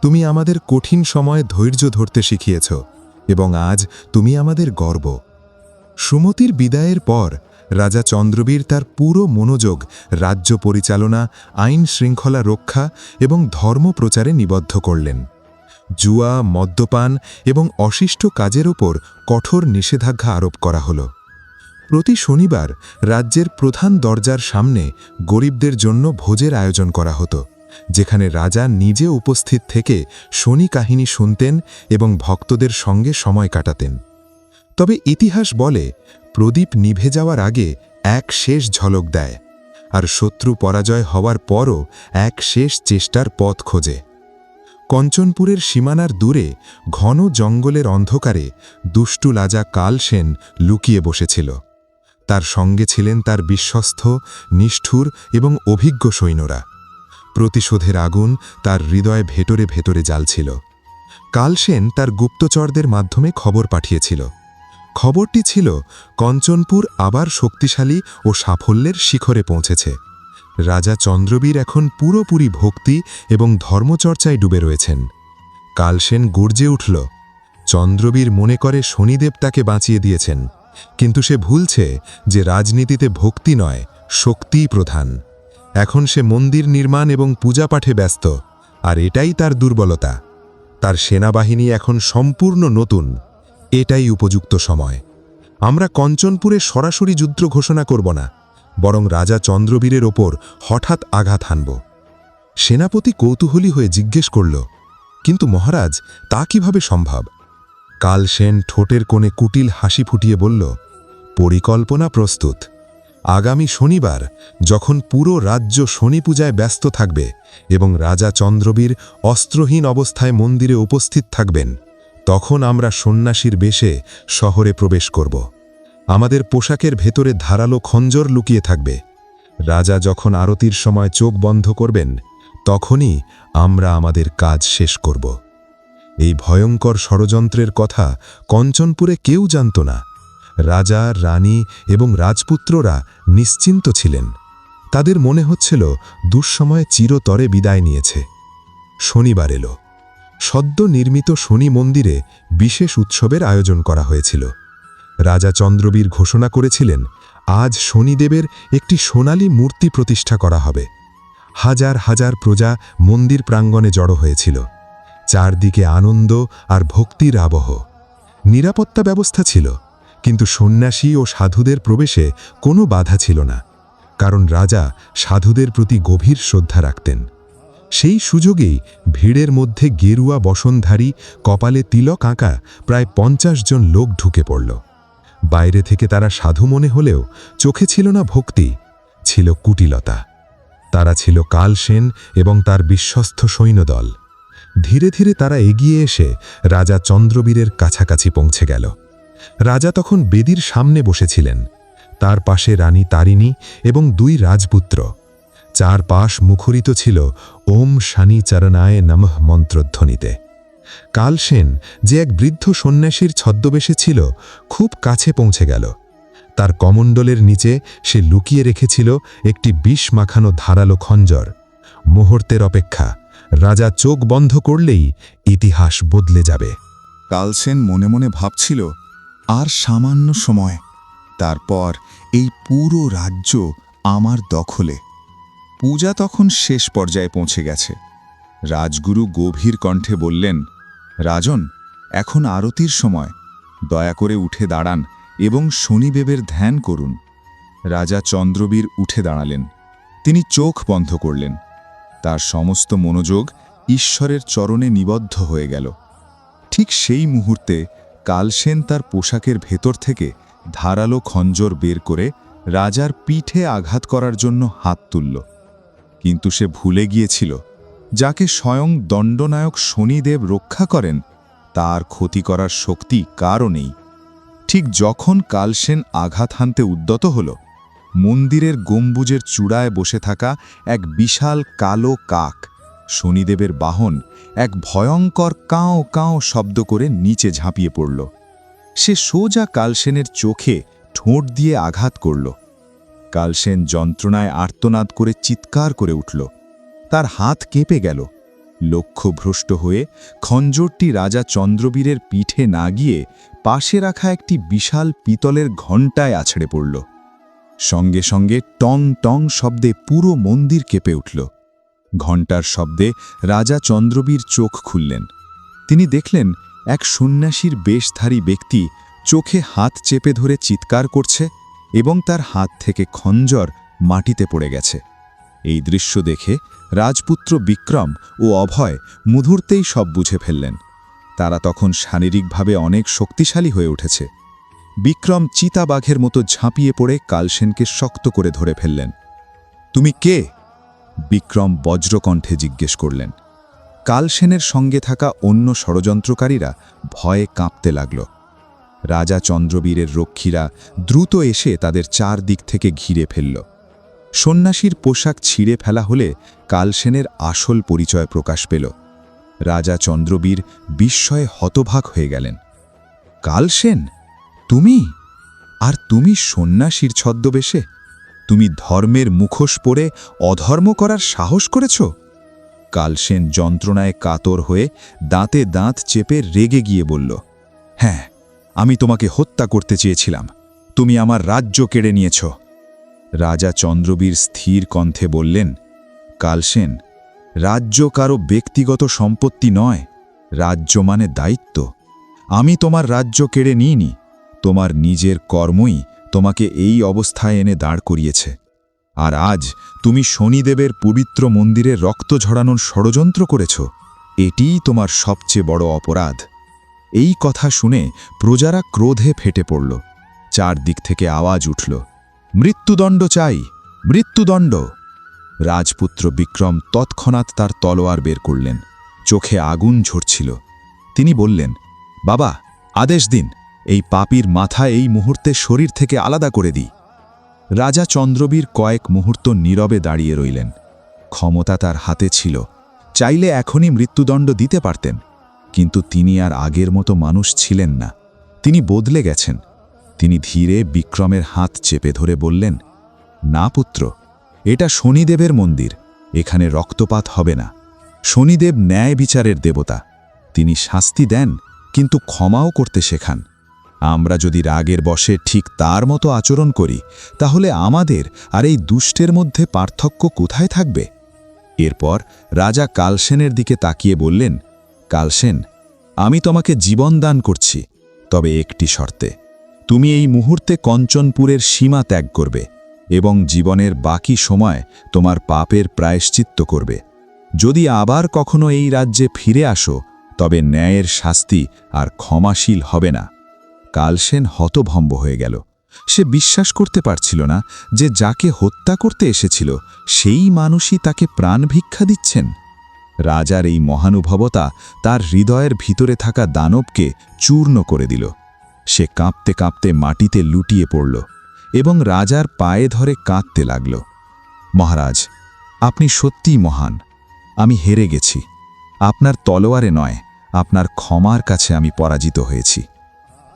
তুমি আমাদের কঠিন সময়ে ধৈর্য ধরতে শিখিয়েছ এবং আজ তুমি আমাদের গর্ব। সুমতির বিদায়ের পর রাজা চন্দ্রবীর তার পুরো মনোযোগ রাজ্য পরিচালনা, আইন শৃঙ্খলা রক্ষা এবং ধর্ম প্রচারে নিবদ্ধ করলেন। জুয়া, মদ্যপান এবং অশিষ্ট কাজের ওপর কঠোর নিষেধাজ্ঞা আরোপ করা হল। প্রতি শনিবার রাজ্যের প্রধান দরজার সামনে গরিবদের জন্য ভোজের আয়োজন করা হতো, যেখানে রাজা নিজে উপস্থিত থেকে শনি কাহিনী শুনতেন এবং ভক্তদের সঙ্গে সময় কাটাতেন। তবে ইতিহাস বলে প্রদীপ নিভে যাওয়ার আগে এক শেষ ঝলক দেয়, আর শত্রু পরাজয় হওয়ার পরও এক শেষ চেষ্টার পথ খোঁজে। কঞ্চনপুরের সীমানার দূরে ঘন জঙ্গলের অন্ধকারে দুষ্টু রাজা কালসেন লুকিয়ে বসেছিল। তার সঙ্গে ছিলেন তার বিশ্বস্ত, নিষ্ঠুর এবং অভিজ্ঞ সৈন্যরা। প্রতিশোধের আগুন তার হৃদয়ে ভেতরে ভেতরে জ্বালছিল। কালসেন তার গুপ্তচরদের মাধ্যমে খবর পাঠিয়েছিল। খবরটি ছিল কঞ্চনপুর আবার শক্তিশালী ও সাফল্যের শিখরে পৌঁছেছে। রাজা চন্দ্রবীর এখন পুরোপুরি ভক্তি এবং ধর্মচর্চায় ডুবে রয়েছেন। কালসেন গর্জে উঠল, চন্দ্রবীর মনে করে শনিদেব তাকে বাঁচিয়ে দিয়েছেন, কিন্তু সে ভুলছে যে রাজনীতিতে ভক্তি নয়, শক্তিই প্রধান। এখন সে মন্দির নির্মাণ এবং পূজাপাঠে ব্যস্ত, আর এটাই তার দুর্বলতা। তার সেনাবাহিনী এখন সম্পূর্ণ নতুন। এটাই উপযুক্ত সময়। আমরা কঞ্চনপুরে সরাসরি যুদ্ধ ঘোষণা করব না, বরং রাজা চন্দ্রবীরের ওপর হঠাৎ আঘাত হানব। সেনাপতি কৌতূহলী হয়ে জিজ্ঞেস করল, কিন্তু মহারাজ, তা কিভাবে সম্ভব? কালসেন ঠোঁটের কোণে কুটিল হাসি ফুটিয়ে বলল, পরিকল্পনা প্রস্তুত। আগামী শনিবার, যখন পুরো রাজ্য শনি পূজায় ব্যস্ত থাকবে এবং রাজা চন্দ্রবীর অস্ত্রহীন অবস্থায় মন্দিরে উপস্থিত থাকবেন, তখন আমরা সন্ন্যাসীর বেশে শহরে প্রবেশ করব। আমাদের পোশাকের ভেতরে ধারালো খঞ্জর লুকিয়ে থাকবে। রাজা যখন আরতির সময় চোখ বন্ধ করবেন, তখনই আমরা আমাদের কাজ শেষ করব। এই ভয়ঙ্কর ষড়যন্ত্রের কথা কঞ্চনপুরে কেউ জানত না। রাজা, রানী এবং রাজপুত্ররা নিশ্চিন্ত ছিলেন। তাদের মনে হচ্ছিল দুঃসময়ে চিরতরে বিদায় নিয়েছে। শনিবার এলো। সদ্য নির্মিত শনি মন্দিরে বিশেষ উৎসবের আয়োজন করা হয়েছিল। রাজা চন্দ্রবীর ঘোষণা করেছিলেন, আজ শনিদেবের একটি সোনালী মূর্তি প্রতিষ্ঠা করা হবে। হাজার হাজার প্রজা মন্দির প্রাঙ্গণে জড়ো হয়েছিল। চারদিকে আনন্দ আর ভক্তির আবহ। নিরাপত্তা ব্যবস্থা ছিল, কিন্তু সন্ন্যাসী ও সাধুদের প্রবেশে কোনো বাধা ছিল না, কারণ রাজা সাধুদের প্রতি গভীর শ্রদ্ধা রাখতেন। সেই সুযোগেই ভিড়ের মধ্যে গেরুয়া বসনধারী, কপালে তিলক আঁকা প্রায় 50 জন লোক ঢুকে পড়ল। বাইরে থেকে তারা সাধু মনে হলেও চোখে ছিল না ভক্তি, ছিল কুটিলতা। তারা ছিল কালসেন এবং তার বিশ্বস্ত সৈন্যদল। ধীরে ধীরে তারা এগিয়ে এসে রাজা চন্দ্রবীরের কাছাকাছি পৌঁছে গেল। রাজা তখন বেদির সামনে বসেছিলেন। তার পাশে রানী তারিণী এবং 2 রাজপুত্র। চারপাশ মুখরিত ছিল ওম শনি চরণায় নমঃ মন্ত্রধ্বনিতে। কালসেন, যে এক বৃদ্ধ সন্ন্যাসীর ছদ্মবেশে ছিল, খুব কাছে পৌঁছে গেল। তার কমণ্ডলের নিচে সে লুকিয়ে রেখেছিল একটি বিষ মাখানো ধারালো খঞ্জর। মুহূর্তের অপেক্ষা, রাজা চোখ বন্ধ করলেই ইতিহাস বদলে যাবে। কালসেন মনে মনে ভাবছিল, আর সামান্য সময়, তারপর এই পুরো রাজ্য আমার দখলে। পূজা তখন শেষ পর্যায়ে পৌঁছে গেছে। রাজগুরু গভীর কণ্ঠে বললেন, রাজন, এখন আরতির সময়, দয়া করে উঠে দাঁড়ান এবং শনিদেবের ধ্যান করুন। রাজা চন্দ্রবীর উঠে দাঁড়ালেন। তিনি চোখ বন্ধ করলেন। তার সমস্ত মনোযোগ ঈশ্বরের চরণে নিবদ্ধ হয়ে গেল। ঠিক সেই মুহূর্তে কালসেন তার পোশাকের ভেতর থেকে ধারালো খঞ্জর বের করে রাজার পিঠে আঘাত করার জন্য হাত তুলল। কিন্তু সে ভুলে গিয়েছিল, যাকে স্বয়ং দণ্ডনায়ক শনিদেব রক্ষা করেন, তার ক্ষতি করার শক্তি কারও নেই। ঠিক যখন কালসেন আঘাত হানতে উদ্যত হল, মন্দিরের গম্বুজের চূড়ায় বসে থাকা এক বিশাল কালো কাক, শনিদেবের বাহন, এক ভয়ঙ্কর কাঁও কাঁও শব্দ করে নিচে ঝাঁপিয়ে পড়ল। সে সোজা কালসেনের চোখে ঠোঁট দিয়ে আঘাত করল। কালসেন যন্ত্রণায় আর্তনাদ করে চিৎকার করে উঠল। তার হাত কেঁপে গেল। লক্ষ্যভ্রষ্ট হয়ে খঞ্জরটি রাজা চন্দ্রবীরের পিঠে না গিয়ে পাশে রাখা একটি বিশাল পিতলের ঘণ্টায় আছড়ে পড়ল। সঙ্গে সঙ্গে টং টং শব্দে পুরো মন্দির কেঁপে উঠল। ঘণ্টার শব্দে রাজা চন্দ্রবীর চোখ খুললেন। তিনি দেখলেন এক সন্ন্যাসীর বেশধারী ব্যক্তি চোখে হাত চেপে ধরে চিৎকার করছে এবং তার হাত থেকে খঞ্জর মাটিতে পড়ে গেছে। এই দৃশ্য দেখে রাজপুত্র বিক্রম ও অভয় মুহূর্তেই সব বুঝে ফেললেন। তারা তখন শারীরিকভাবে অনেক শক্তিশালী হয়ে উঠেছে। বিক্রম চিতাবাঘের মতো ঝাঁপিয়ে পড়ে কালসেনকে শক্ত করে ধরে ফেললেন। তুমি কে? বিক্রম বজ্রকণ্ঠে জিজ্ঞেস করলেন। কালসেনের সঙ্গে থাকা অন্য ষড়যন্ত্রকারীরা ভয়ে কাঁপতে লাগল। রাজা চন্দ্রবীরের রক্ষীরা দ্রুত এসে তাদের চারদিক থেকে ঘিরে ফেলল। সন্ন্যাসীর পোশাক ছিঁড়ে ফেলা হলে কালসেনের আসল পরিচয় প্রকাশ পেল। রাজা চন্দ্রবীর বিস্ময়ে হতভাগ হয়ে গেলেন। কালসেন, তুমি? আর তুমি সন্ন্যাসীর ছদ্মবেশে? তুমি ধর্মের মুখোশ পরে অধর্ম করার সাহস করেছ? কালসেন যন্ত্রণায় কাতর হয়ে দাঁতে দাঁত চেপে রেগে গিয়ে বলল, হ্যাঁ, আমি তোমাকে হত্যা করতে চেয়েছিলাম। তুমি আমার রাজ্য কেড়ে নিয়েছ। রাজা চন্দ্রবীর স্থির কণ্ঠে বললেন, কালসেন, রাজ্য কারো ব্যক্তিগত সম্পত্তি নয়, রাজ্য মানে দায়িত্ব। আমি তোমার রাজ্য কেড়ে নিইনি, তোমার নিজের কর্মই তোমাকে এই অবস্থায় এনে দাঁড় করিয়েছে। আর আজ তুমি শনিদেবের পবিত্র মন্দিরে রক্ত ঝরানোর ষড়যন্ত্র করেছ। এটিই তোমার সবচেয়ে বড় অপরাধ। এই কথা শুনে প্রজারা ক্রোধে ফেটে পড়ল। চারদিক থেকে আওয়াজ উঠল, মৃত্যুদণ্ড চাই, মৃত্যুদণ্ড! রাজপুত্র বিক্রম তৎক্ষণাৎ তার তলোয়ার বের করলেন। চোখে আগুন ঝরছিল। তিনি বললেন, বাবা, আদেশ দিন, এই পাপীর মাথা এই মুহূর্তে শরীর থেকে আলাদা করে দিই। রাজা চন্দ্রবীর কয়েক মুহূর্ত নীরবে দাঁড়িয়ে রইলেন। ক্ষমতা তার হাতে ছিল, চাইলে এখনই মৃত্যুদণ্ড দিতে পারতেন। কিন্তু তিনি আর আগের মতো মানুষ ছিলেন না। তিনি বদলে গেছেন। তিনি ধীরে বিক্রমের হাত চেপে ধরে বললেন, না পুত্র, এটা শনিদেবের মন্দির, এখানে রক্তপাত হবে না। শনিদেব ন্যায় বিচারের দেবতা। তিনি শাস্তি দেন, কিন্তু ক্ষমাও করতে শেখান। আমরা যদি রাগের বশে ঠিক তার মতো আচরণ করি, তাহলে আমাদের আর এই দুষ্টের মধ্যে পার্থক্য কোথায় থাকবে? এরপর রাজা কালসেনের দিকে তাকিয়ে বললেন, কালসেন, আমি তোমাকে জীবন দান করছি, তবে একটি শর্তে। তুমি এই মুহূর্তে কঞ্চনপুরের সীমা ত্যাগ করবে এবং জীবনের বাকি সময় তোমার পাপের প্রায়শ্চিত্ত করবে। যদি আবার কখনো এই রাজ্যে ফিরে আসো, তবে ন্যায়ের শাস্তি আর ক্ষমাশীল হবে না। কালসেন হতভম্ব হয়ে গেল। সে বিশ্বাস করতে পারছিল না যে যাকে হত্যা করতে এসেছিল সেই মানুষই তাকে প্রাণ ভিক্ষা দিচ্ছেন। রাজার এই মহানুভবতা তার হৃদয়ের ভিতরে থাকা দানবকে চূর্ণ করে দিল। সে কাঁপতে কাঁপতে মাটিতে লুটিয়ে পড়ল এবং রাজার পায়ে ধরে কাঁদতে লাগল। মহারাজ, আপনি সত্যিই মহান। আমি হেরে গেছি। আপনার তলোয়ারে নয়, আপনার ক্ষমার কাছে আমি পরাজিত হয়েছি।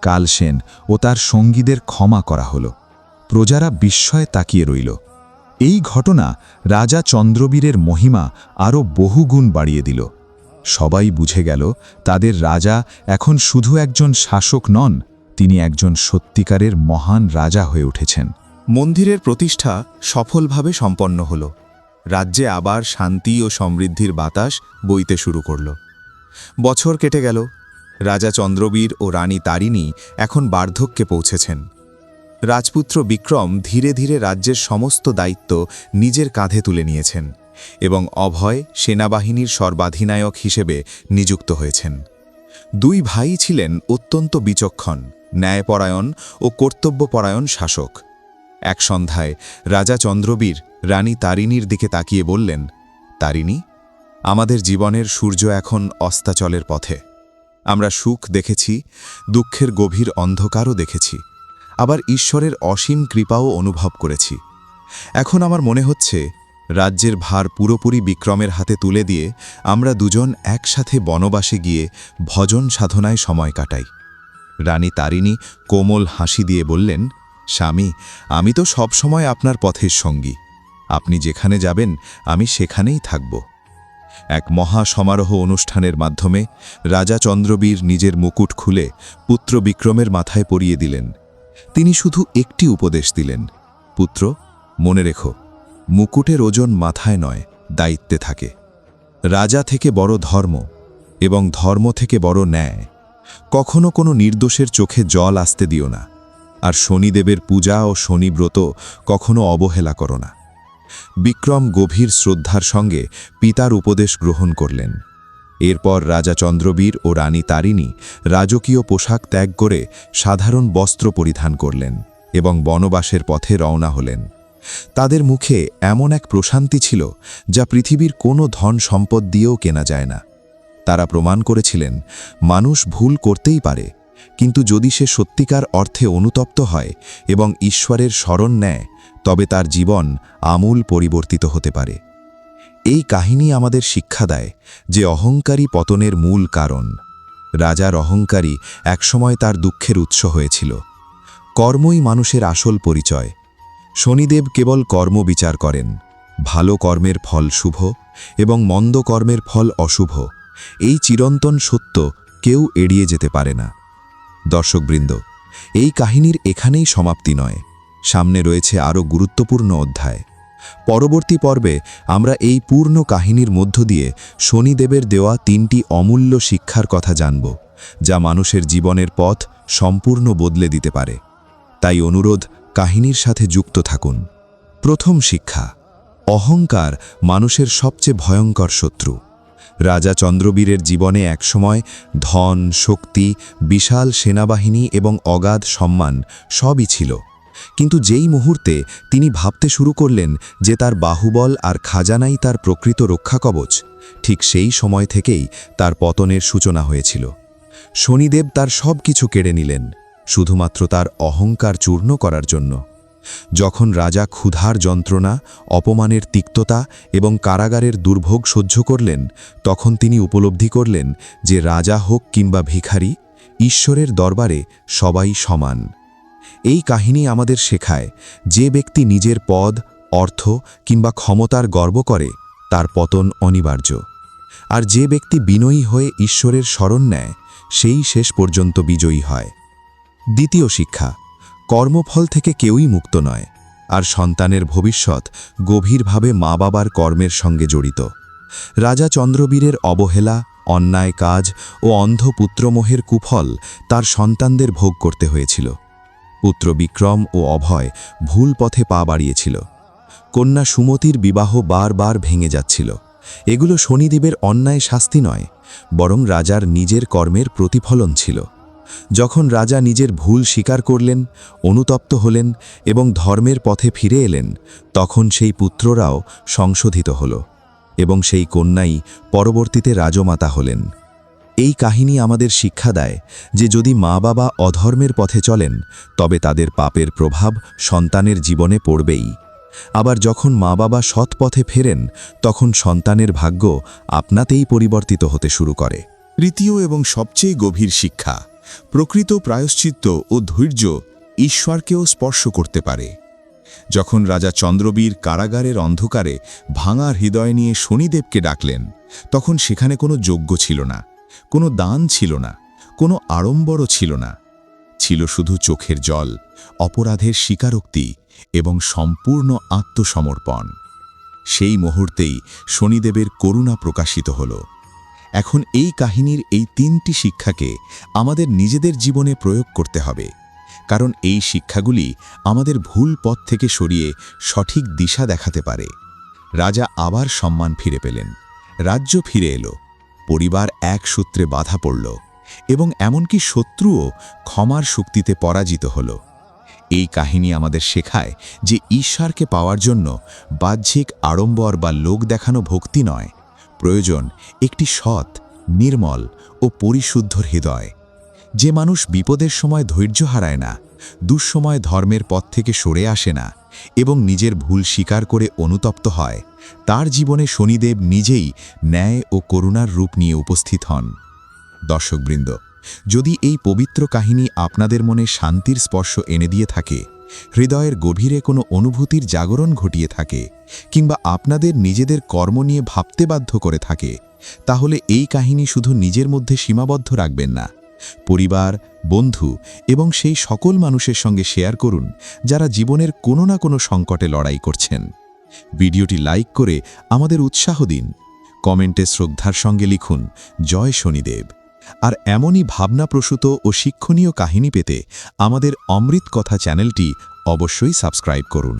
কালসেন ও তার সঙ্গীদের ক্ষমা করা হল। প্রজারা বিস্ময়ে তাকিয়ে রইল। এই ঘটনা রাজা চন্দ্রবীরের মহিমা আরও বহুগুণ বাড়িয়ে দিল। সবাই বুঝে গেল তাদের রাজা এখন শুধু একজন শাসক নন, তিনি একজন সত্যিকারের মহান রাজা হয়ে উঠেছেন। মন্দিরের প্রতিষ্ঠা সফলভাবে সম্পন্ন হল। রাজ্যে আবার শান্তি ও সমৃদ্ধির বাতাস বইতে শুরু করল। বছর কেটে গেল। রাজা চন্দ্রবীর ও রানী তারিণী এখন বার্ধক্যে পৌঁছেছেন। রাজপুত্র বিক্রম ধীরে ধীরে রাজ্যের সমস্ত দায়িত্ব নিজের কাঁধে তুলে নিয়েছেন এবং অভয় সেনাবাহিনীর সর্বাধিনায়ক হিসেবে নিযুক্ত হয়েছেন। দুই ভাই ছিলেন অত্যন্ত বিচক্ষণ, ন্যায়পরায়ণ ও কর্তব্যপরায়ণ শাসক। এক সন্ধ্যায় রাজা চন্দ্রবীর রানী তারিণীর দিকে তাকিয়ে বললেন, তারিণী, আমাদের জীবনের সূর্য এখন অস্তাচলের পথে। আমরা সুখ দেখেছি, দুঃখের গভীর অন্ধকারও দেখেছি, আবার ঈশ্বরের অসীম কৃপাও অনুভব করেছি। এখন আমার মনে হচ্ছে রাজ্যের ভার পুরোপুরি বিক্রমের হাতে তুলে দিয়ে আমরা দুজন একসাথে বনবাসে গিয়ে ভজন সাধনায় সময় কাটাই। রানী তারিণী কোমল হাসি দিয়ে বললেন, স্বামী, আমি তো সব সময় আপনার পথের সঙ্গী। আপনি যেখানে যাবেন আমি সেখানেই থাকব। এক মহা সমারোহ অনুষ্ঠানের মাধ্যমে রাজা চন্দ্রবীর নিজের মুকুট খুলে পুত্র বিক্রমের মাথায় পরিয়ে দিলেন। তিনি শুধু একটি উপদেশ দিলেন, পুত্র, মনে রেখো, মুকুটের ওজন মাথায় নয়, দায়িত্বে থাকে। রাজা থেকে বড় ধর্ম এবং ধর্ম থেকে বড় ন্যায়। কখনো কোনো নির্দোষের চোখে জল আসতে দিও না। আর শনিদেবের পূজা ও শনিব্রত কখনো অবহেলা করো না। বিক্রম গভীর শ্রদ্ধার সঙ্গে পিতার উপদেশ গ্রহণ করলেন। এরপর রাজা চন্দ্রবীর ও রানী তারিণী রাজকীয় পোশাক ত্যাগ করে সাধারণ বস্ত্র পরিধান করলেন এবং বনবাসের পথে রওনা হলেন। তাদের মুখে এমন এক প্রশান্তি ছিল যা পৃথিবীর কোনো ধন সম্পদ দিয়েও কেনা যায় না। তারা প্রমাণ করেছিলেন, মানুষ ভুল করতেই পারে, কিন্তু যদি সে সত্যিকার অর্থে অনুতপ্ত হয় এবং ঈশ্বরের শরণ নেয়, তবে তার জীবন আমূল পরিবর্তিত হতে পারে। এই কাহিনী আমাদের শিক্ষা দেয় যে অহংকারী পতনের মূল কারণ। রাজার অহংকারী একসময় তার দুঃখের উৎস হয়েছিল। কর্মই মানুষের আসল পরিচয়। শনিদেব কেবল কর্ম বিচার করেন। ভালো কর্মের ফল শুভ এবং মন্দ কর্মের ফল অশুভ। এই চিরন্তন সত্য কেউ এড়িয়ে যেতে পারে না। দর্শকবৃন্দ, এই কাহিনীর এখানেই সমাপ্তি নয়, সামনে রয়েছে আরও গুরুত্বপূর্ণ অধ্যায়। পরবর্তী পর্বে আমরা এই পূর্ণ কাহিনীর মধ্য দিয়ে শনিদেবের দেওয়া 3টি অমূল্য শিক্ষার কথা জানব, যা মানুষের জীবনের পথ সম্পূর্ণ বদলে দিতে পারে। তাই অনুরোধ, কাহিনীর সাথে যুক্ত থাকুন। প্রথম শিক্ষা: অহংকার মানুষের সবচেয়ে ভয়ঙ্কর শত্রু। রাজা চন্দ্রবীরের জীবনে একসময় ধন, শক্তি, বিশাল সেনাবাহিনী এবং অগাধ সম্মান সবই ছিল। কিন্তু যেই মুহূর্তে তিনি ভাবতে শুরু করলেন যে তার বাহুবল আর খাজানাই তার প্রকৃত রক্ষাকবচ, ঠিক সেই সময় থেকেই তার পতনের সূচনা হয়েছিল। শনিদেব তার সব কিছু কেড়ে নিলেন, শুধুমাত্র তার অহংকার চূর্ণ করার জন্য। যখন রাজা ক্ষুধার যন্ত্রণা, অপমানের তিক্ততা এবং কারাগারের দুর্ভোগ সহ্য করলেন, তখন তিনি উপলব্ধি করলেন যে রাজা হোক কিংবা ভিখারি, ঈশ্বরের দরবারে সবাই সমান। এই কাহিনী আমাদের শেখায়, যে ব্যক্তি নিজের পদ, অর্থ কিংবা ক্ষমতার গর্ব করে, তার পতন অনিবার্য। আর যে ব্যক্তি বিনয়ী হয়ে ঈশ্বরের শরণ নেয়, সেই শেষ পর্যন্ত বিজয়ী হয়। দ্বিতীয় শিক্ষা: কর্মফল থেকে কেউই মুক্ত নয়, আর সন্তানের ভবিষ্যৎ গভীরভাবে মা বাবার কর্মের সঙ্গে জড়িত। রাজা চন্দ্রবীরের অবহেলা, অন্যায় কাজ ও অন্ধ পুত্রমোহের কুফল তার সন্তানদের ভোগ করতে হয়েছিল। পুত্র বিক্রম ও অভয় ভুল পথে পা বাড়িয়েছিল। কন্যা সুমতির বিবাহ বারবার ভেঙে যাচ্ছিল। এগুলো শনিদেবের অন্যায় শাস্তি নয়, বরং রাজার নিজের কর্মের প্রতিফলন ছিল। যখন রাজা নিজের ভুল স্বীকার করলেন, অনুতপ্ত হলেন এবং ধর্মের পথে ফিরে এলেন, তখন সেই পুত্ররাও সংশোধিত হল এবং সেই কন্যাই পরবর্তীতে রাজমাতা হলেন। এই কাহিনী আমাদের শিক্ষা দেয় যে যদি মা বাবা অধর্মের পথে চলেন, তবে তাদের পাপের প্রভাব সন্তানের জীবনে পড়বেই। আবার যখন মা বাবা সৎ পথে ফেরেন, তখন সন্তানের ভাগ্য আপনাতেই পরিবর্তিত হতে শুরু করে। তৃতীয় এবং সবচেয়ে গভীর শিক্ষা: প্রকৃত প্রায়শ্চিত্ত ও ধৈর্য ঈশ্বরকেও স্পর্শ করতে পারে। যখন রাজা চন্দ্রবীর কারাগারের অন্ধকারে ভাঙা হৃদয় নিয়ে শনিদেবকে ডাকলেন, তখন সেখানে কোনো যজ্ঞ ছিল না, কোনো দান ছিল না, কোনো আড়ম্বরও ছিল না। ছিল শুধু চোখের জল, অপরাধের স্বীকারোক্তি এবং সম্পূর্ণ আত্মসমর্পণ। সেই মুহূর্তেই শনিদেবের করুণা প্রকাশিত হল। এখন এই কাহিনীর এই 3টি শিক্ষাকে আমাদের নিজেদের জীবনে প্রয়োগ করতে হবে, কারণ এই শিক্ষাগুলি আমাদের ভুল পথ থেকে সরিয়ে সঠিক দিশা দেখাতে পারে। রাজা আবার সম্মান ফিরে পেলেন, রাজ্য ফিরে এলো, পরিবার এক সূত্রে বাধা পড়ল এবং এমনকি শত্রুও ক্ষমার শক্তিতে পরাজিত হল। এই কাহিনী আমাদের শেখায় যে ঈশ্বরকে পাওয়ার জন্য বাহ্যিক আড়ম্বর বা লোক দেখানো ভক্তি নয়, প্রয়োজন একটি সৎ, নির্মল ও পরিশুদ্ধ হৃদয়। যে মানুষ বিপদের সময় ধৈর্য হারায় না, দুঃসময় ধর্মের পথ থেকে সরে আসে না এবং নিজের ভুল স্বীকার করে অনুতপ্ত হয়, তার জীবনে শনিদেব নিজেই ন্যায় ও করুণার রূপ নিয়ে উপস্থিত হন। দর্শকবৃন্দ, যদি এই পবিত্র কাহিনী আপনাদের মনে শান্তির স্পর্শ এনে দিয়ে থাকে, হৃদয়ের গভীরে কোনো অনুভূতির জাগরণ ঘটিয়ে থাকে, কিংবা আপনাদের নিজেদের কর্ম নিয়ে ভাবতে বাধ্য করে থাকে, তাহলে এই কাহিনী শুধু নিজের মধ্যে সীমাবদ্ধ রাখবেন না। পরিবার, বন্ধু এবং সেই সকল মানুষের সঙ্গে শেয়ার করুন যারা জীবনের কোনো না কোনো সংকটে লড়াই করছেন। ভিডিওটি লাইক করে আমাদের উৎসাহ দিন। কমেন্টে শ্রদ্ধার সঙ্গে লিখুন, জয় শনিদেব। আর এমনই ভাবনাপ্রসূত ও শিক্ষণীয় কাহিনী পেতে আমাদের অমৃত কথা চ্যানেলটি অবশ্যই সাবস্ক্রাইব করুন।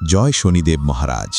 জয় শনিদেব মহারাজ।